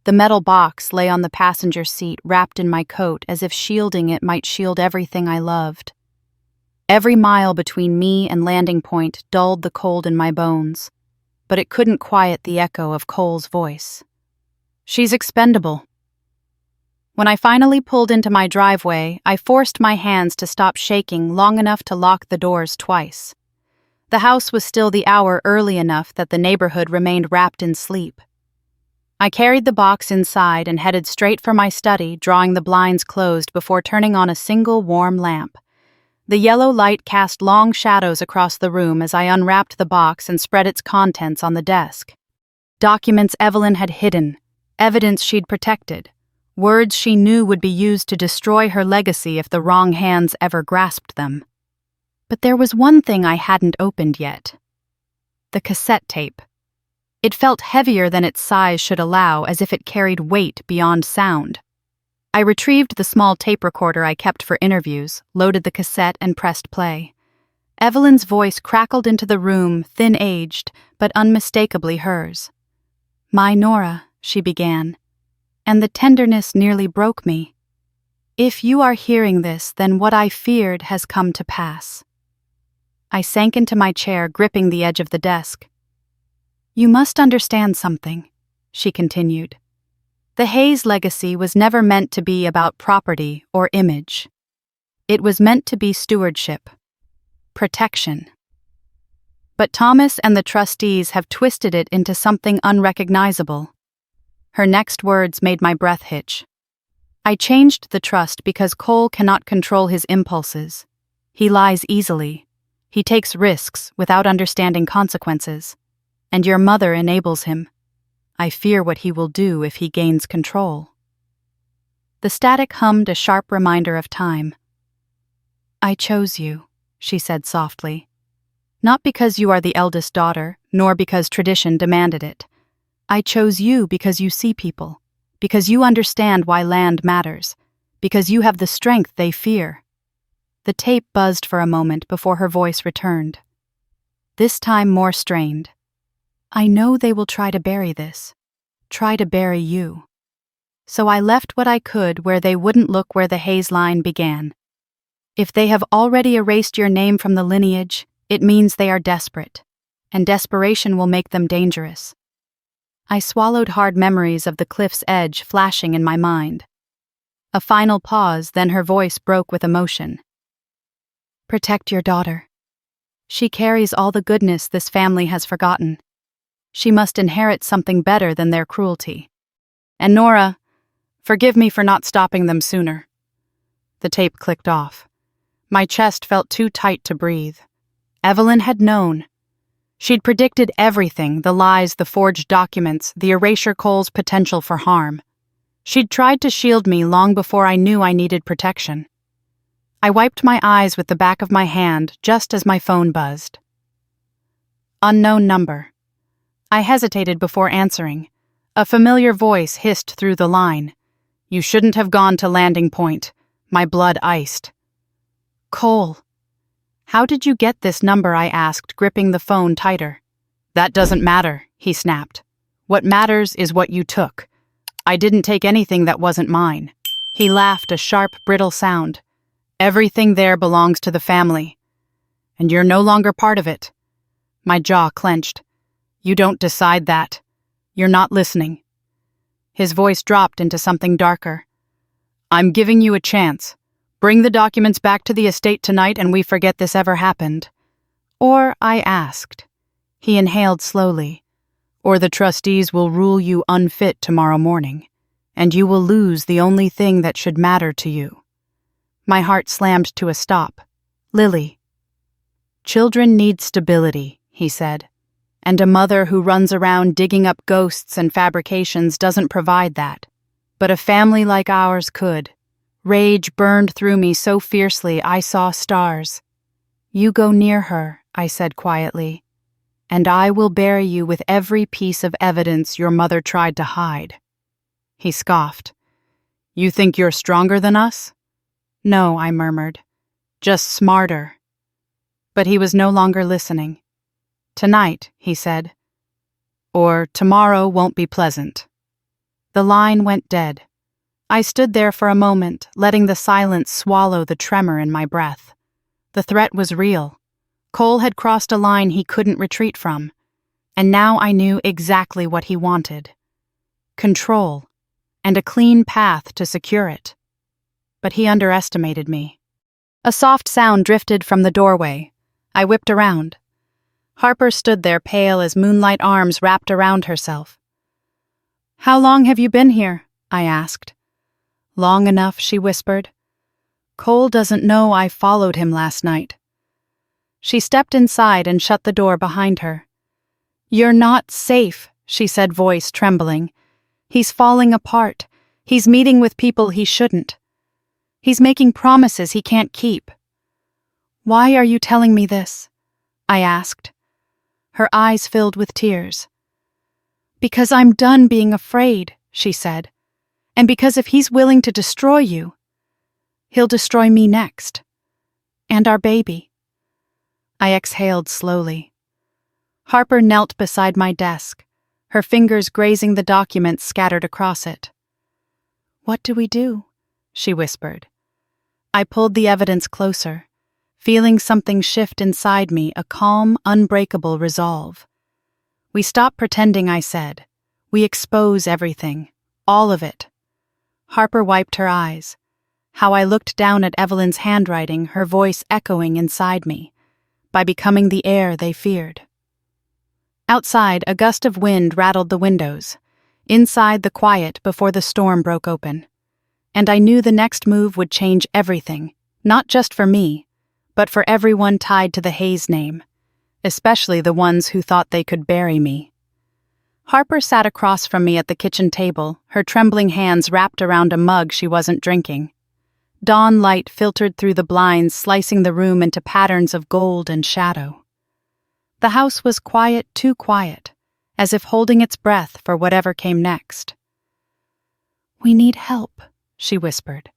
A: The metal box lay on the passenger seat, wrapped in my coat, as if shielding it might shield everything I loved. Every mile between me and landing point dulled the cold in my bones, but it couldn't quiet the echo of Cole's voice. She's expendable. When I finally pulled into my driveway, I forced my hands to stop shaking long enough to lock the doors twice. The house was still the hour early enough that the neighborhood remained wrapped in sleep. I carried the box inside and headed straight for my study, drawing the blinds closed before turning on a single warm lamp. The yellow light cast long shadows across the room as I unwrapped the box and spread its contents on the desk. Documents Evelyn had hidden, evidence she'd protected, words she knew would be used to destroy her legacy if the wrong hands ever grasped them. But there was one thing I hadn't opened yet. The cassette tape. It felt heavier than its size should allow, as if it carried weight beyond sound. I retrieved the small tape recorder I kept for interviews, loaded the cassette, and pressed play. Evelyn's voice crackled into the room, thin-aged, but unmistakably hers. My Nora, she began, and the tenderness nearly broke me. If you are hearing this, then what I feared has come to pass. I sank into my chair, gripping the edge of the desk. You must understand something, she continued. The Hayes legacy was never meant to be about property or image. It was meant to be stewardship, protection. But Thomas and the trustees have twisted it into something unrecognizable. Her next words made my breath hitch. I changed the trust because Cole cannot control his impulses. He lies easily. He takes risks without understanding consequences. And your mother enables him. I fear what he will do if he gains control. The static hummed a sharp reminder of time. I chose you, she said softly. Not because you are the eldest daughter, nor because tradition demanded it. I chose you because you see people, because you understand why land matters, because you have the strength they fear. The tape buzzed for a moment before her voice returned. This time more strained. I know they will try to bury this, try to bury you. So I left what I could where they wouldn't look where the Hayes line began. If they have already erased your name from the lineage, it means they are desperate, and desperation will make them dangerous. I swallowed hard, memories of the cliff's edge flashing in my mind. A final pause, then her voice broke with emotion. Protect your daughter. She carries all the goodness this family has forgotten. She must inherit something better than their cruelty. And Nora, forgive me for not stopping them sooner. The tape clicked off. My chest felt too tight to breathe. Evelyn had known. She'd predicted everything, the lies, the forged documents, the erasure Cole's potential for harm. She'd tried to shield me long before I knew I needed protection. I wiped my eyes with the back of my hand just as my phone buzzed. Unknown number. I hesitated before answering. A familiar voice hissed through the line. "You shouldn't have gone to landing point." My blood iced. "Cole." "How did you get this number?" I asked, gripping the phone tighter. "That doesn't matter," he snapped. "What matters is what you took. I didn't take anything that wasn't mine." He laughed, a sharp, brittle sound. "Everything there belongs to the family. And you're no longer part of it." My jaw clenched. "You don't decide that. You're not listening." His voice dropped into something darker. "I'm giving you a chance. Bring the documents back to the estate tonight and we forget this ever happened." "Or," I asked. He inhaled slowly. "Or the trustees will rule you unfit tomorrow morning, and you will lose the only thing that should matter to you." My heart slammed to a stop. "Lily." "Children need stability," he said. "And a mother who runs around digging up ghosts and fabrications doesn't provide that. But a family like ours could." Rage burned through me so fiercely I saw stars. "You go near her," I said quietly, "and I will bury you with every piece of evidence your mother tried to hide." He scoffed. "You think you're stronger than us?" "No," I murmured. "Just smarter." But he was no longer listening. "Tonight," he said. "Or tomorrow won't be pleasant." The line went dead. I stood there for a moment, letting the silence swallow the tremor in my breath. The threat was real. Cole had crossed a line he couldn't retreat from, and now I knew exactly what he wanted. Control, and a clean path to secure it. But he underestimated me. A soft sound drifted from the doorway. I whipped around. Harper stood there, pale as moonlight arms wrapped around herself. "How long have you been here?" I asked. "Long enough," she whispered. "Cole doesn't know I followed him last night." She stepped inside and shut the door behind her. "You're not safe," she said, voice trembling. "He's falling apart. He's meeting with people he shouldn't. He's making promises he can't keep." "Why are you telling me this?" I asked. Her eyes filled with tears. "Because I'm done being afraid," she said. "And because if he's willing to destroy you, he'll destroy me next. And our baby." I exhaled slowly. Harper knelt beside my desk, her fingers grazing the documents scattered across it. "What do we do?" she whispered. I pulled the evidence closer, feeling something shift inside me, a calm, unbreakable resolve. "We stop pretending," I said. "We expose everything. All of it." Harper wiped her eyes. How I looked down at Evelyn's handwriting, her voice echoing inside me, by becoming the air they feared. Outside, a gust of wind rattled the windows. Inside, the quiet before the storm broke open. And I knew the next move would change everything, not just for me, but for everyone tied to the Hayes name, especially the ones who thought they could bury me. Harper sat across from me at the kitchen table, her trembling hands wrapped around a mug she wasn't drinking. Dawn light filtered through the blinds, slicing the room into patterns of gold and shadow. The house was quiet, too quiet, as if holding its breath for whatever came next. "We need help," she whispered.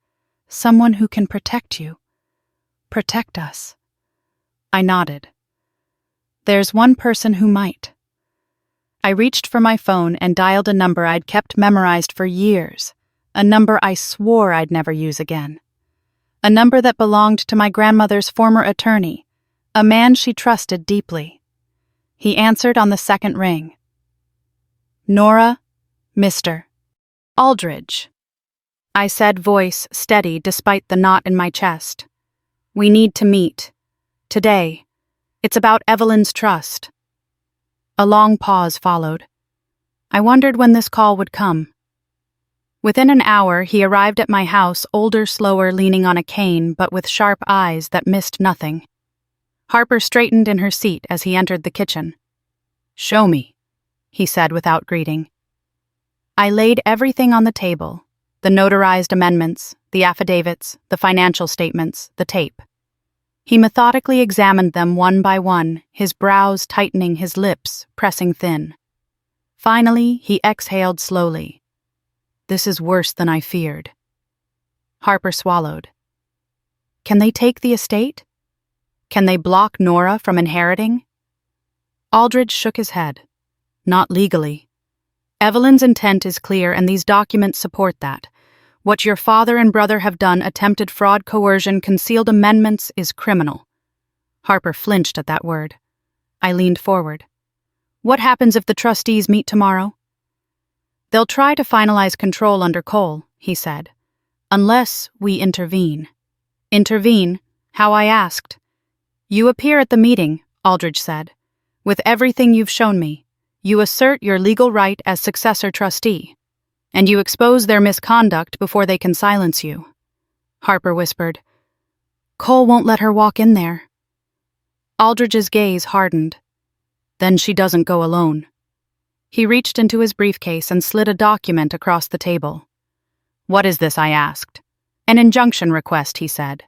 A: "Someone who can protect you. Protect us." I nodded. "There's one person who might." I reached for my phone and dialed a number I'd kept memorized for years, a number I swore I'd never use again. A number that belonged to my grandmother's former attorney, a man she trusted deeply. He answered on the second ring. "Nora, Mr. Aldridge," I said, voice steady despite the knot in my chest. "We need to meet. Today. It's about Evelyn's trust." A long pause followed. I wondered when this call would come. Within an hour, he arrived at my house, older, slower, leaning on a cane, but with sharp eyes that missed nothing. Harper straightened in her seat as he entered the kitchen. "Show me," he said without greeting. I laid everything on the table, the notarized amendments, the affidavits, the financial statements, the tape. He methodically examined them one by one, his brows tightening, his lips pressing thin. Finally, he exhaled slowly. This is worse than I feared. Harper swallowed. Can they take the estate? Can they block Nora from inheriting? Aldridge shook his head. Not legally. Evelyn's intent is clear, and these documents support that. What your father and brother have done, attempted fraud, coercion, concealed amendments, is criminal. Harper flinched at that word. I leaned forward. What happens if the trustees meet tomorrow? They'll try to finalize control under Cole, he said. Unless we intervene. Intervene? How, I asked. You appear at the meeting, Aldridge said. With everything you've shown me, you assert your legal right as successor trustee, and you expose their misconduct before they can silence you. Harper whispered. Cole won't let her walk in there. Aldridge's gaze hardened. Then she doesn't go alone. He reached into his briefcase and slid a document across the table. What is this, I asked. An injunction request, he said.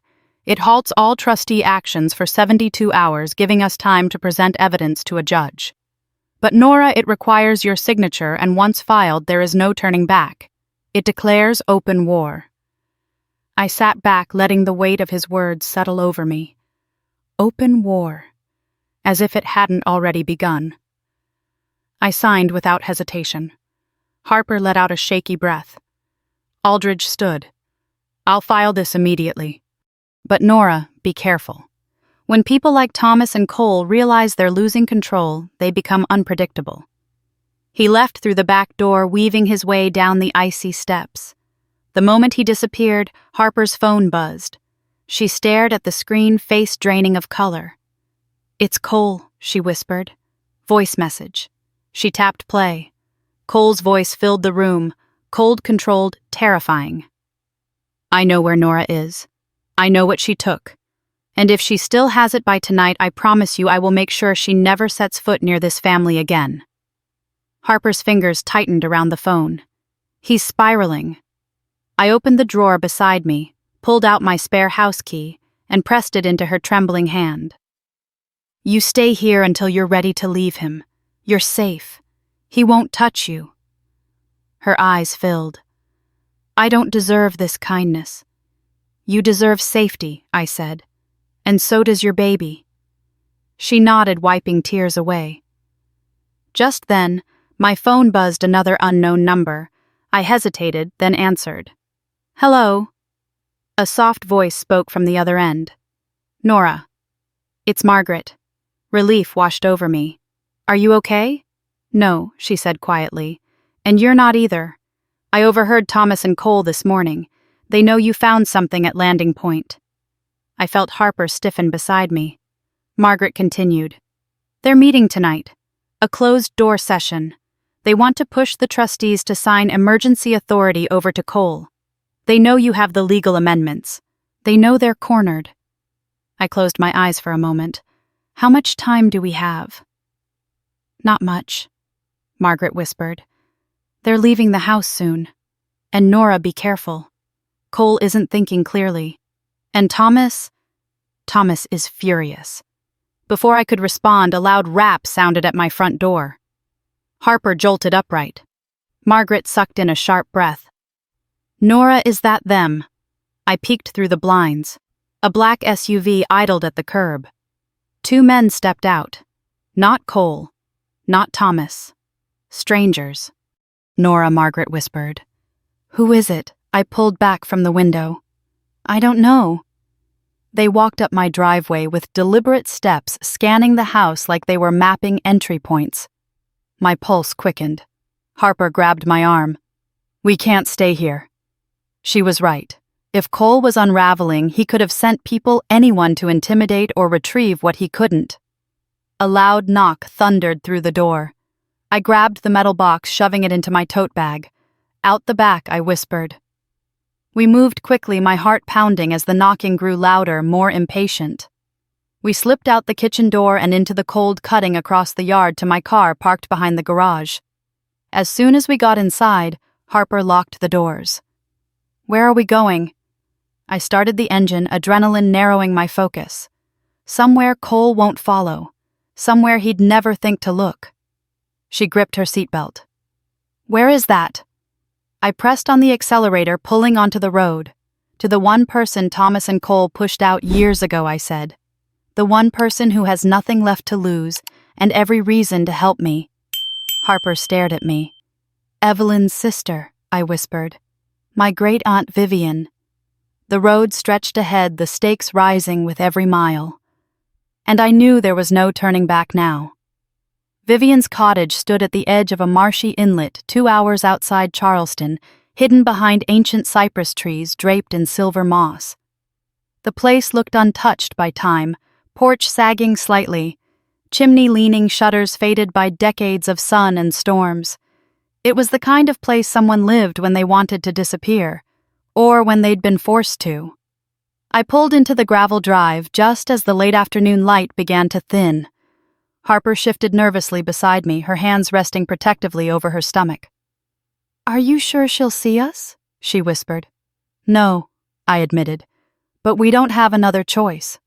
A: It halts all trustee actions for 72 hours, giving us time to present evidence to a judge. But Nora, it requires your signature, and once filed, there is no turning back. It declares open war. I sat back, letting the weight of his words settle over me. Open war. As if it hadn't already begun. I signed without hesitation. Harper let out a shaky breath. Aldridge stood. I'll file this immediately. But Nora, be careful. When people like Thomas and Cole realize they're losing control, they become unpredictable. He left through the back door, weaving his way down the icy steps. The moment he disappeared, Harper's phone buzzed. She stared at the screen, face draining of color. It's Cole, she whispered. Voice message. She tapped play. Cole's voice filled the room, cold-controlled, terrifying. I know where Nora is. I know what she took. And if she still has it by tonight, I promise you I will make sure she never sets foot near this family again. Harper's fingers tightened around the phone. He's spiraling. I opened the drawer beside me, pulled out my spare house key, and pressed it into her trembling hand. You stay here until you're ready to leave him. You're safe. He won't touch you. Her eyes filled. I don't deserve this kindness. You deserve safety, I said. And so does your baby. She nodded, wiping tears away. Just then, my phone buzzed another unknown number. I hesitated, then answered. Hello. A soft voice spoke from the other end. Nora. It's Margaret. Relief washed over me. Are you okay? No, she said quietly. And you're not either. I overheard Thomas and Cole this morning. They know you found something at Landing Point. I felt Harper stiffen beside me. Margaret continued. They're meeting tonight. A closed-door session. They want to push the trustees to sign emergency authority over to Cole. They know you have the legal amendments. They know they're cornered. I closed my eyes for a moment. How much time do we have? Not much, Margaret whispered. They're leaving the house soon. And Nora, be careful. Cole isn't thinking clearly. And Thomas is furious. Before I could respond, a loud rap sounded at my front door. Harper jolted upright. Margaret sucked in a sharp breath. Nora, is that them? I peeked through the blinds. A black SUV idled at the curb. 2 men stepped out. Not Cole. Not Thomas. Strangers. Nora, Margaret whispered. Who is it? I pulled back from the window. I don't know. They walked up my driveway with deliberate steps, scanning the house like they were mapping entry points. My pulse quickened. Harper grabbed my arm. We can't stay here. She was right. If Cole was unraveling, he could have sent people, anyone, to intimidate or retrieve what he couldn't. A loud knock thundered through the door. I grabbed the metal box, shoving it into my tote bag. Out the back, I whispered. We moved quickly, my heart pounding as the knocking grew louder, more impatient. We slipped out the kitchen door and into the cold cutting across the yard to my car parked behind the garage. As soon as we got inside, Harper locked the doors. Where are we going? I started the engine, adrenaline narrowing my focus. Somewhere Cole won't follow. Somewhere he'd never think to look. She gripped her seatbelt. Where is that? I pressed on the accelerator, pulling onto the road. To the one person Thomas and Cole pushed out years ago, I said. The one person who has nothing left to lose and every reason to help me. Harper stared at me. Evelyn's sister, I whispered. My great-aunt Vivian. The road stretched ahead, the stakes rising with every mile. And I knew there was no turning back now. Vivian's cottage stood at the edge of a marshy inlet 2 hours outside Charleston, hidden behind ancient cypress trees draped in silver moss. The place looked untouched by time, porch sagging slightly, chimney-leaning shutters faded by decades of sun and storms. It was the kind of place someone lived when they wanted to disappear, or when they'd been forced to. I pulled into the gravel drive just as the late afternoon light began to thin. Harper shifted nervously beside me, her hands resting protectively over her stomach. Are you sure she'll see us? She whispered. No, I admitted, but we don't have another choice.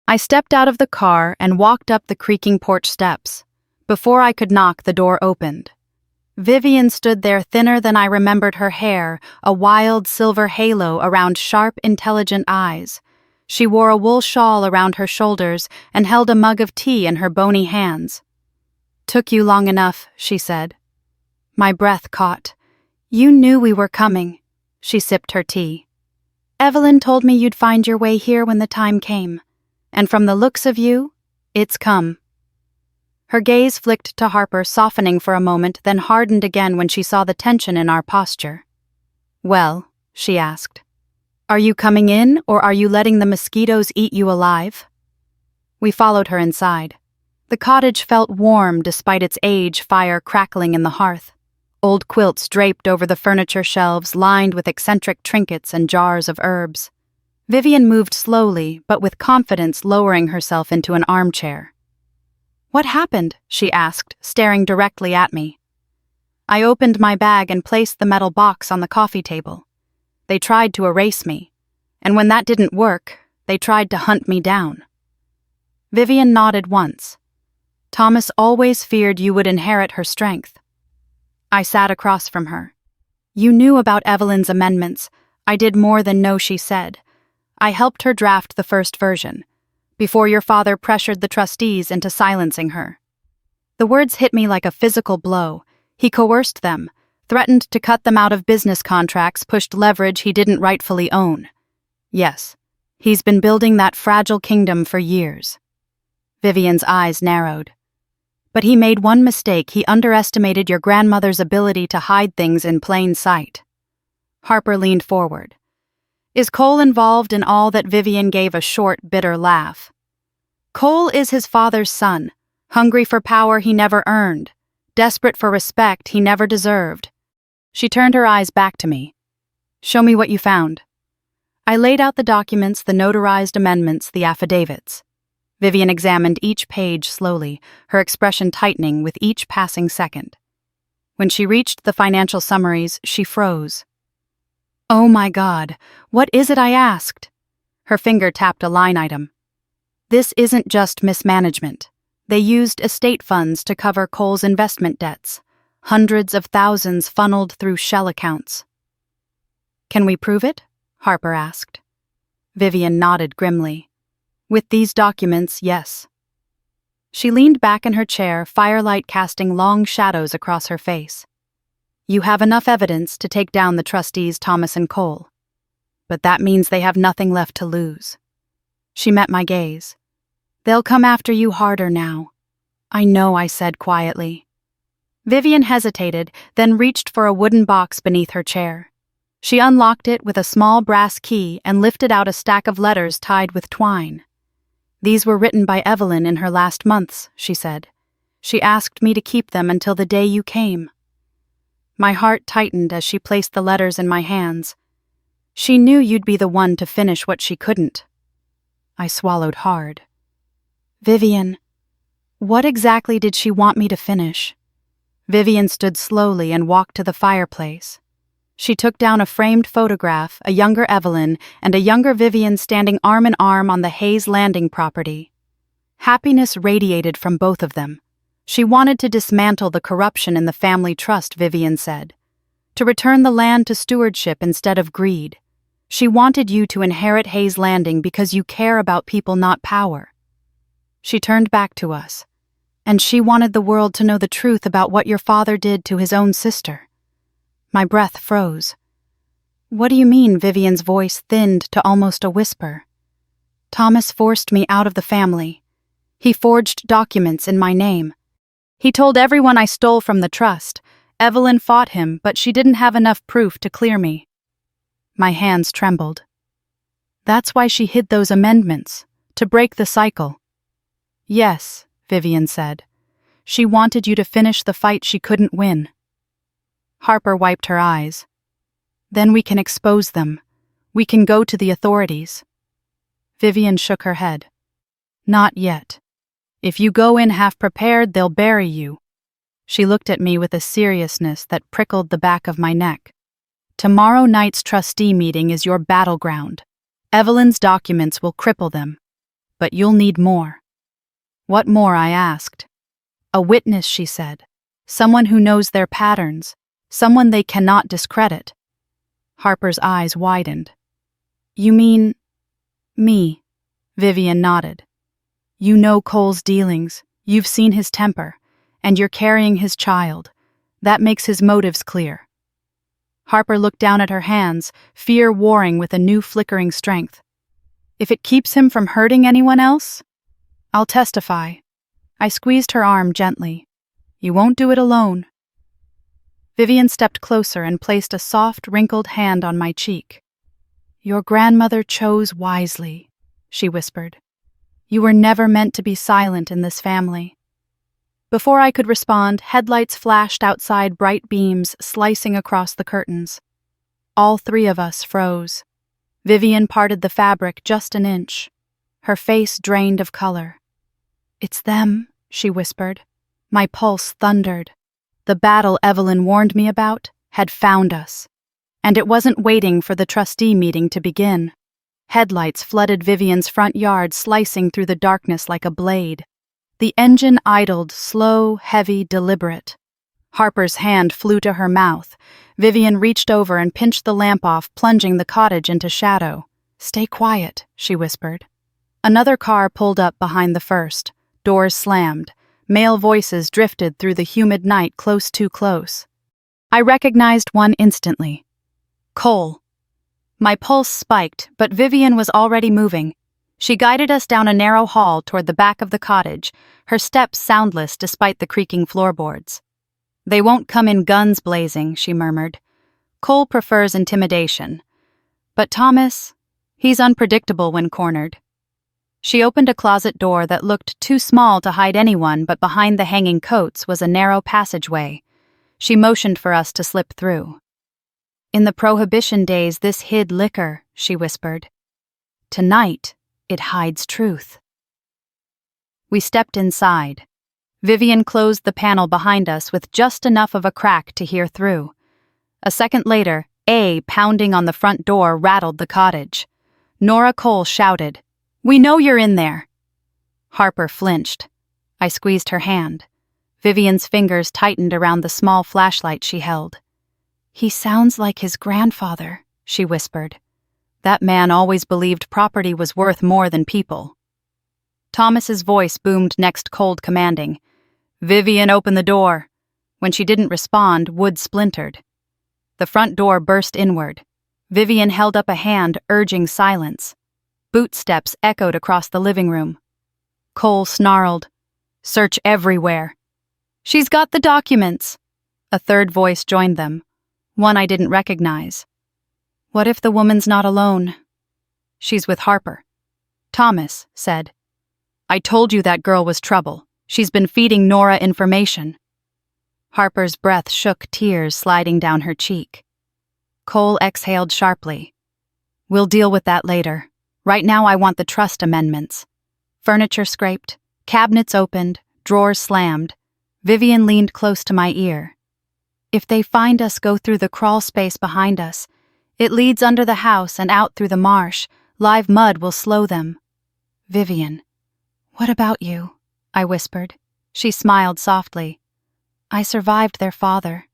A: I stepped out of the car and walked up the creaking porch steps. Before I could knock, the door opened. Vivian stood there, thinner than I remembered her hair, a wild silver halo around sharp, intelligent eyes. She wore a wool shawl around her shoulders and held a mug of tea in her bony hands. Took you long enough, she said. My breath caught. You knew we were coming. She sipped her tea. Evelyn told me you'd find your way here when the time came. And from the looks of you, it's come. Her gaze flicked to Harper, softening for a moment, then hardened again when she saw the tension in our posture. Well, she asked, are you coming in, or are you letting the mosquitoes eat you alive? We followed her inside. The cottage felt warm despite its age, fire crackling in the hearth. Old quilts draped over the furniture shelves, lined with eccentric trinkets and jars of herbs. Vivian moved slowly, but with confidence, lowering herself into an armchair. What happened? She asked, staring directly at me. I opened my bag and placed the metal box on the coffee table. They tried to erase me, and when that didn't work, they tried to hunt me down. Vivian nodded once. Thomas always feared you would inherit her strength. I sat across from her. You knew about Evelyn's amendments. I did more than know, she said. I helped her draft the first version, before your father pressured the trustees into silencing her. The words hit me like a physical blow. He coerced them, threatened to cut them out of business contracts, pushed leverage he didn't rightfully own. Yes, he's been building that fragile kingdom for years. Vivian's eyes narrowed. But he made one mistake. He underestimated your grandmother's ability to hide things in plain sight. Harper leaned forward. Is Cole involved in all that? Vivian gave a short, bitter laugh. Cole is his father's son, hungry for power he never earned, desperate for respect he never deserved. She turned her eyes back to me. Show me what you found. I laid out the documents, the notarized amendments, the affidavits. Vivian examined each page slowly, her expression tightening with each passing second. When she reached the financial summaries, she froze. Oh my God, what is it? I asked. Her finger tapped a line item. This isn't just mismanagement. They used estate funds to cover Cole's investment debts. Hundreds of thousands funneled through shell accounts. Can we prove it? Harper asked. Vivian nodded grimly. With these documents, yes. She leaned back in her chair, firelight casting long shadows across her face. You have enough evidence to take down the trustees Thomas and Cole. But that means they have nothing left to lose. She met my gaze. They'll come after you harder now. I know, I said quietly. Vivian hesitated, then reached for a wooden box beneath her chair. She unlocked it with a small brass key and lifted out a stack of letters tied with twine. These were written by Evelyn in her last months, she said. She asked me to keep them until the day you came. My heart tightened as she placed the letters in my hands. She knew you'd be the one to finish what she couldn't. I swallowed hard. Vivian, what exactly did she want me to finish? Vivian stood slowly and walked to the fireplace. She took down a framed photograph, a younger Evelyn and a younger Vivian standing arm in arm on the Hayes Landing property. Happiness radiated from both of them. She wanted to dismantle the corruption in the family trust, Vivian said. To return the land to stewardship instead of greed. She wanted you to inherit Hayes Landing because you care about people, not power. She turned back to us. And she wanted the world to know the truth about what your father did to his own sister. My breath froze. What do you mean? Vivian's voice thinned to almost a whisper. Thomas forced me out of the family. He forged documents in my name. He told everyone I stole from the trust. Evelyn fought him, but she didn't have enough proof to clear me. My hands trembled. That's why she hid those amendments, to break the cycle. Yes, Vivian said. She wanted you to finish the fight she couldn't win. Harper wiped her eyes. Then we can expose them. We can go to the authorities. Vivian shook her head. Not yet. If you go in half prepared, they'll bury you. She looked at me with a seriousness that prickled the back of my neck. Tomorrow night's trustee meeting is your battleground. Evelyn's documents will cripple them. But you'll need more. What more? I asked. A witness, she said. Someone who knows their patterns. Someone they cannot discredit. Harper's eyes widened. You mean me? Vivian nodded. You know Cole's dealings. You've seen his temper. And you're carrying his child. That makes his motives clear. Harper looked down at her hands, fear warring with a new flickering strength. If it keeps him from hurting anyone else? I'll testify. I squeezed her arm gently. You won't do it alone. Vivian stepped closer and placed a soft, wrinkled hand on my cheek. Your grandmother chose wisely, she whispered. You were never meant to be silent in this family. Before I could respond, headlights flashed outside, bright beams slicing across the curtains. All three of us froze. Vivian parted the fabric just an inch. Her face drained of color. It's them, she whispered. My pulse thundered. The battle Evelyn warned me about had found us. And it wasn't waiting for the trustee meeting to begin. Headlights flooded Vivian's front yard, slicing through the darkness like a blade. The engine idled, slow, heavy, deliberate. Harper's hand flew to her mouth. Vivian reached over and pinched the lamp off, plunging the cottage into shadow. Stay quiet, she whispered. Another car pulled up behind the first. Doors slammed. Male voices drifted through the humid night, close too close. I recognized one instantly. Cole. My pulse spiked, but Vivian was already moving. She guided us down a narrow hall toward the back of the cottage, her steps soundless despite the creaking floorboards. They won't come in guns blazing, she murmured. Cole prefers intimidation. But Thomas, he's unpredictable when cornered. She opened a closet door that looked too small to hide anyone, but behind the hanging coats was a narrow passageway. She motioned for us to slip through. In the Prohibition days, this hid liquor, she whispered. Tonight, it hides truth. We stepped inside. Vivian closed the panel behind us with just enough of a crack to hear through. A second later, A pounding on the front door rattled the cottage. Nora Cole shouted, "We know you're in there." Harper flinched. I squeezed her hand. Vivian's fingers tightened around the small flashlight she held. He sounds like his grandfather, she whispered. That man always believed property was worth more than people. Thomas's voice boomed next, cold, commanding. Vivian, open the door. When she didn't respond, wood splintered. The front door burst inward. Vivian held up a hand, urging silence. Boot steps echoed across the living room. Cole snarled, "Search everywhere." "She's got the documents." A third voice joined them, one I didn't recognize. What if the woman's not alone? She's with Harper. Thomas said, "I told you that girl was trouble. She's been feeding Nora information." Harper's breath shook, tears sliding down her cheek. Cole exhaled sharply. "We'll deal with that later. Right now I want the trust amendments." Furniture scraped, cabinets opened, drawers slammed. Vivian leaned close to my ear. "If they find us, go through the crawl space behind us. It leads under the house and out through the marsh. Live mud will slow them." "Vivian, what about you?" I whispered. She smiled softly. I survived their father.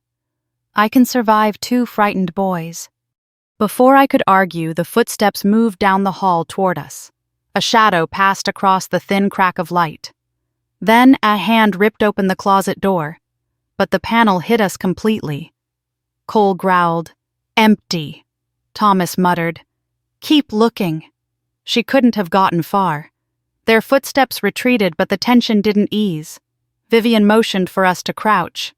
A: I can survive 2 frightened boys. Before I could argue, the footsteps moved down the hall toward us. A shadow passed across the thin crack of light. Then a hand ripped open the closet door, but the panel hid us completely. Cole growled, "Empty." Thomas muttered, "Keep looking." She couldn't have gotten far. Their footsteps retreated, but the tension didn't ease. Vivian motioned for us to crouch.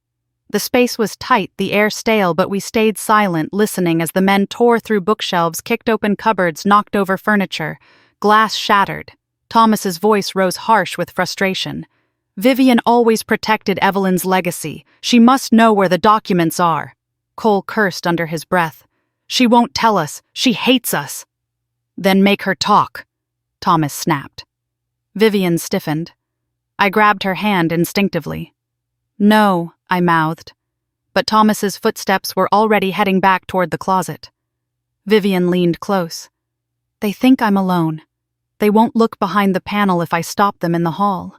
A: The space was tight, the air stale, but we stayed silent, listening as the men tore through bookshelves, kicked open cupboards, knocked over furniture. Glass shattered. Thomas's voice rose harsh with frustration. Vivian always protected Evelyn's legacy. She must know where the documents are. Cole cursed under his breath. She won't tell us. She hates us. Then make her talk, Thomas snapped. Vivian stiffened. I grabbed her hand instinctively. No, I mouthed. But Thomas's footsteps were already heading back toward the closet. Vivian leaned close. They think I'm alone. They won't look behind the panel if I stop them in the hall.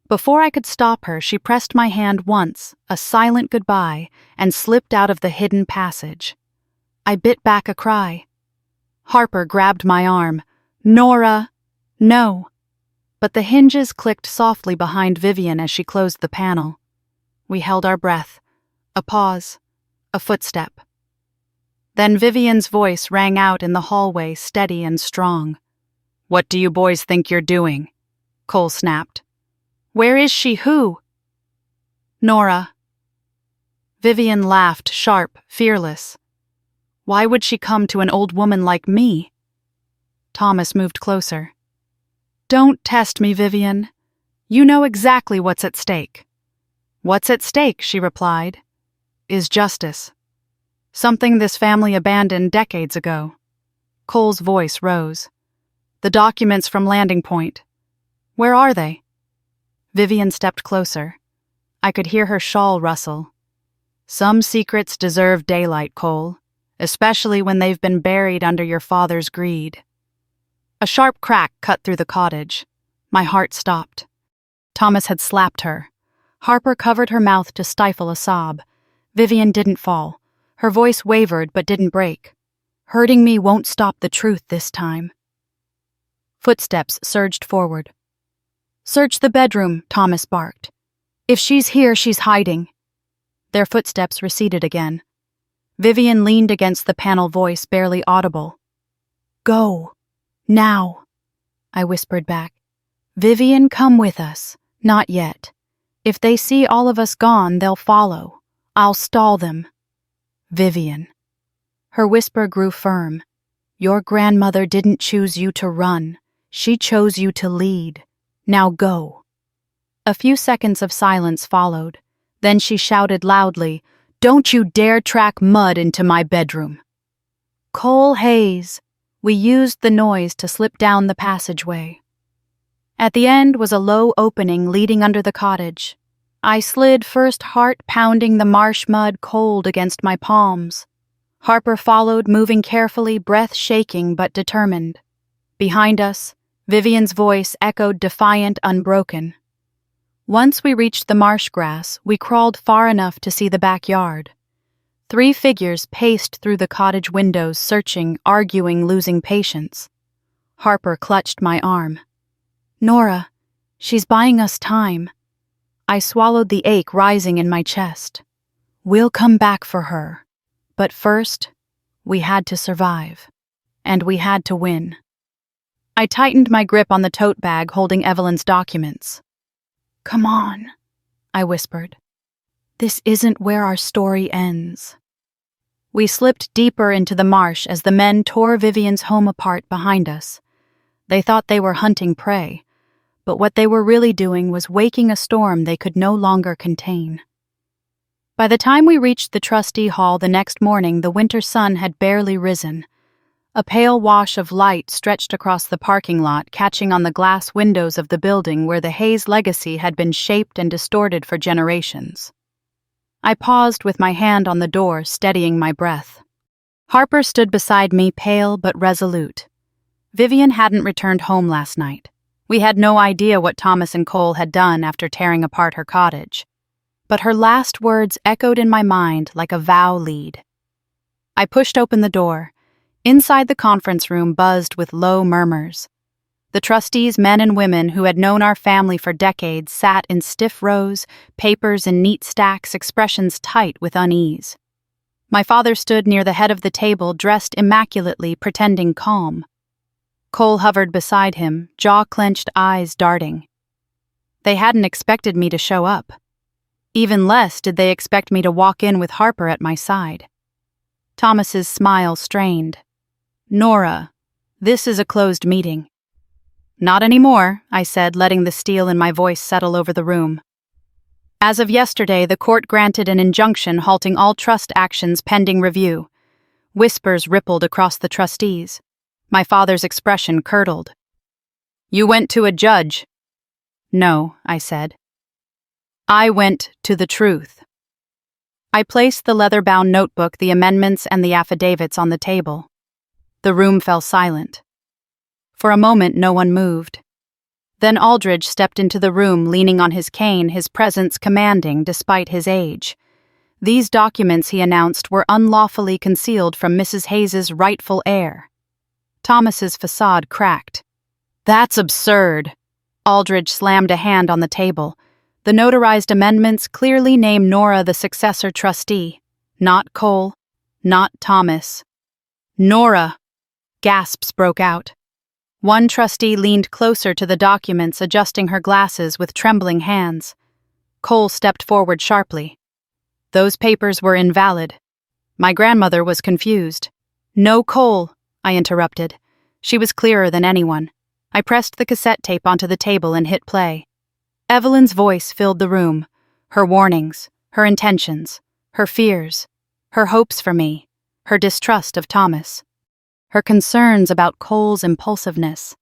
A: Before I could stop her, she pressed my hand once, a silent goodbye, and slipped out of the hidden passage. I bit back a cry. Harper grabbed my arm. Nora! No! But the hinges clicked softly behind Vivian as she closed the panel. We held our breath. A pause. A footstep. Then Vivian's voice rang out in the hallway, steady and strong. What do you boys think you're doing? Cole snapped. Where is she? Who? Nora. Vivian laughed, sharp, fearless. Why would she come to an old woman like me? Thomas moved closer. Don't test me, Vivian. You know exactly what's at stake. What's at stake, she replied, is justice. Something this family abandoned decades ago. Cole's voice rose. The documents from Landing Point. Where are they? Vivian stepped closer. I could hear her shawl rustle. Some secrets deserve daylight, Cole, especially when they've been buried under your father's greed. A sharp crack cut through the cottage. My heart stopped. Thomas had slapped her. Harper covered her mouth to stifle a sob. Vivian didn't fall. Her voice wavered but didn't break. Hurting me won't stop the truth this time. Footsteps surged forward. Search the bedroom, Thomas barked. If she's here, she's hiding. Their footsteps receded again. Vivian leaned against the panel, voice barely audible. Go. Now. I whispered back. Vivian, come with us. Not yet. If they see all of us gone, they'll follow. I'll stall them. Vivian. Her whisper grew firm. Your grandmother didn't choose you to run. She chose you to lead. Now go. A few seconds of silence followed. Then she shouted loudly, Don't you dare track mud into my bedroom. Cole Hayes. We used the noise to slip down the passageway. At the end was a low opening leading under the cottage. I slid first, heart pounding the marsh mud cold against my palms. Harper followed, moving carefully, breath shaking but determined. Behind us, Vivian's voice echoed defiant, unbroken. Once we reached the marsh grass, we crawled far enough to see the backyard. 3 figures paced through the cottage windows, searching, arguing, losing patience. Harper clutched my arm. Nora, she's buying us time. I swallowed the ache rising in my chest. We'll come back for her. But first, we had to survive. And we had to win. I tightened my grip on the tote bag holding Evelyn's documents. Come on, I whispered. This isn't where our story ends. We slipped deeper into the marsh as the men tore Vivian's home apart behind us. They thought they were hunting prey, but what they were really doing was waking a storm they could no longer contain. By the time we reached the trustee hall the next morning, the winter sun had barely risen. A pale wash of light stretched across the parking lot, catching on the glass windows of the building where the Hayes legacy had been shaped and distorted for generations. I paused with my hand on the door, steadying my breath. Harper stood beside me, pale but resolute. Vivian hadn't returned home last night. We had no idea what Thomas and Cole had done after tearing apart her cottage. But her last words echoed in my mind like a vow lead. I pushed open the door. Inside the conference room buzzed with low murmurs. The trustees, men and women who had known our family for decades, sat in stiff rows, papers in neat stacks, expressions tight with unease. My father stood near the head of the table, dressed immaculately, pretending calm. Cole hovered beside him, jaw-clenched, eyes darting. They hadn't expected me to show up. Even less did they expect me to walk in with Harper at my side. Thomas's smile strained. "Nora, this is a closed meeting." "Not anymore," I said, letting the steel in my voice settle over the room. As of yesterday, the court granted an injunction halting all trust actions pending review. Whispers rippled across the trustees. My father's expression curdled. "You went to a judge." "No," I said. "I went to the truth." I placed the leather-bound notebook, the amendments, and the affidavits on the table. The room fell silent. For a moment, no one moved. Then Aldridge stepped into the room, leaning on his cane, his presence commanding despite his age. These documents, he announced, were unlawfully concealed from Mrs. Hayes's rightful heir. Thomas's facade cracked. "That's absurd." Aldridge slammed a hand on the table. The notarized amendments clearly name Nora the successor trustee. Not Cole, not Thomas. "Nora!" Gasps broke out. One trustee leaned closer to the documents, adjusting her glasses with trembling hands. Cole stepped forward sharply. Those papers were invalid. My grandmother was confused. "No, Cole," I interrupted. She was clearer than anyone. I pressed the cassette tape onto the table and hit play. Evelyn's voice filled the room. Her warnings, her intentions, her fears, her hopes for me, her distrust of Thomas, her concerns about Cole's impulsiveness.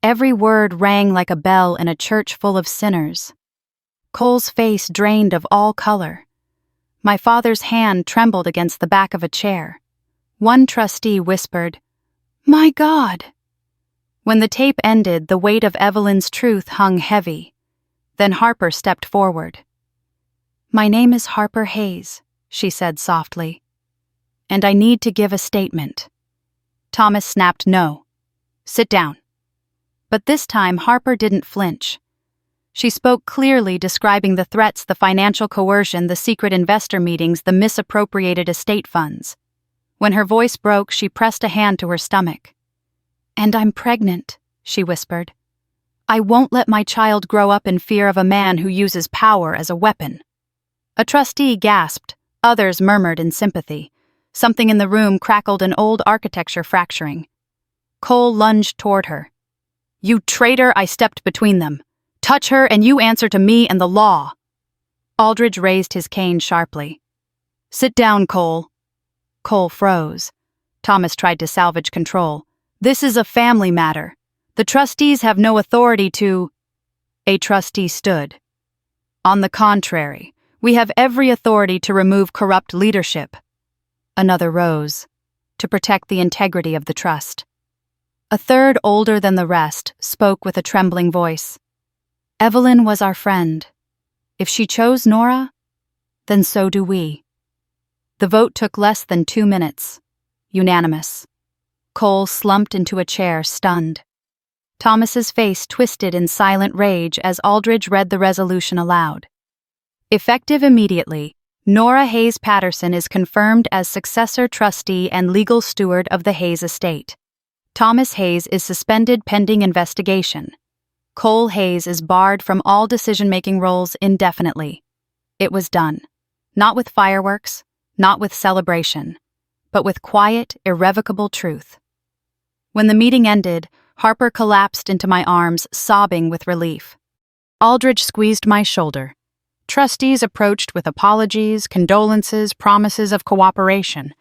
A: Every word rang like a bell in a church full of sinners. Cole's face drained of all color. My father's hand trembled against the back of a chair. One trustee whispered, "My God!" When the tape ended, the weight of Evelyn's truth hung heavy. Then Harper stepped forward. "My name is Harper Hayes," she said softly, "and I need to give a statement." Thomas snapped no. "Sit down." But this time Harper didn't flinch. She spoke clearly, describing the threats, the financial coercion, the secret investor meetings, the misappropriated estate funds. When her voice broke, she pressed a hand to her stomach. "And I'm pregnant," she whispered. "I won't let my child grow up in fear of a man who uses power as a weapon." A trustee gasped, others murmured in sympathy. Something in the room crackled, an old architecture fracturing. Cole lunged toward her. "You traitor!" I stepped between them. "Touch her and you answer to me and the law." Aldridge raised his cane sharply. "Sit down, Cole." Cole froze. Thomas tried to salvage control. "This is a family matter. The trustees have no authority to—" A trustee stood. "On the contrary, we have every authority to remove corrupt leadership." Another rose. "To protect the integrity of the trust." A third, older than the rest, spoke with a trembling voice. "Evelyn was our friend. If she chose Nora, then so do we." The vote took less than 2 minutes. Unanimous. Cole slumped into a chair, stunned. Thomas's face twisted in silent rage as Aldridge read the resolution aloud. Effective immediately, Nora Hayes Patterson is confirmed as successor trustee and legal steward of the Hayes estate. Thomas Hayes is suspended pending investigation. Cole Hayes is barred from all decision-making roles indefinitely. It was done. Not with fireworks, not with celebration, but with quiet, irrevocable truth. When the meeting ended, Harper collapsed into my arms, sobbing with relief. Aldridge squeezed my shoulder. Trustees approached with apologies, condolences, promises of cooperation.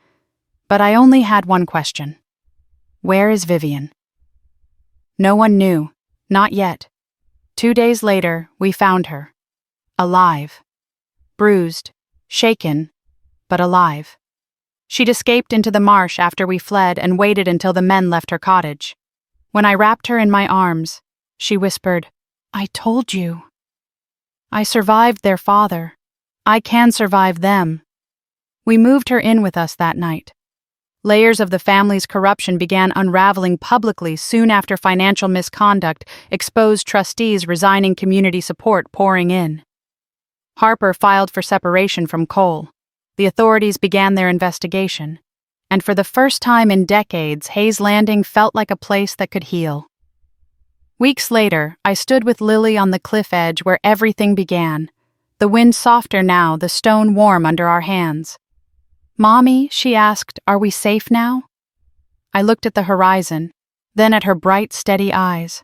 A: But I only had one question. Where is Vivian? No one knew. Not yet. 2 days later, we found her. Alive. Bruised. Shaken. But alive. She'd escaped into the marsh after we fled and waited until the men left her cottage. When I wrapped her in my arms, She whispered, "I told you." I survived their father. I can survive them. We moved her in with us that night. Layers of the family's corruption began unraveling publicly soon after financial misconduct exposed trustees resigning, community support pouring in. Harper filed for separation from Cole. The authorities began their investigation. And for the first time in decades, Hayes Landing felt like a place that could heal. Weeks later, I stood with Lily on the cliff edge where everything began. The wind softer now, the stone warm under our hands. "Mommy," she asked, "are we safe now?" I looked at the horizon, then at her bright, steady eyes.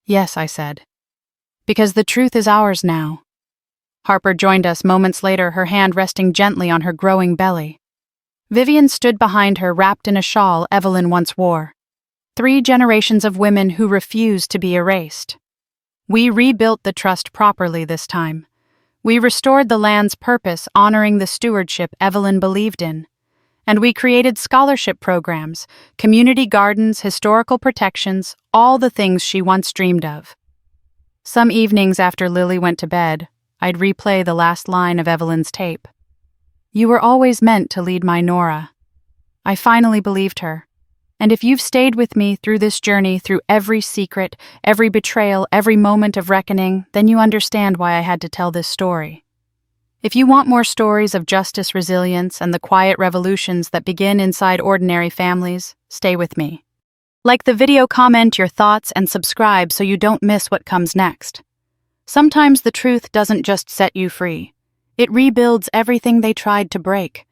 A: "Yes," I said. "Because the truth is ours now." Harper joined us moments later, her hand resting gently on her growing belly. Vivian stood behind her, wrapped in a shawl Evelyn once wore. 3 generations of women who refused to be erased. We rebuilt the trust properly this time. We restored the land's purpose, honoring the stewardship Evelyn believed in. And we created scholarship programs, community gardens, historical protections, all the things she once dreamed of. Some evenings after Lily went to bed, I'd replay the last line of Evelyn's tape. "You were always meant to lead my Nora." I finally believed her. And if you've stayed with me through this journey, through every secret, every betrayal, every moment of reckoning, then you understand why I had to tell this story. If you want more stories of justice, resilience, and the quiet revolutions that begin inside ordinary families, stay with me. Like the video, comment your thoughts, and subscribe so you don't miss what comes next. Sometimes the truth doesn't just set you free. It rebuilds everything they tried to break.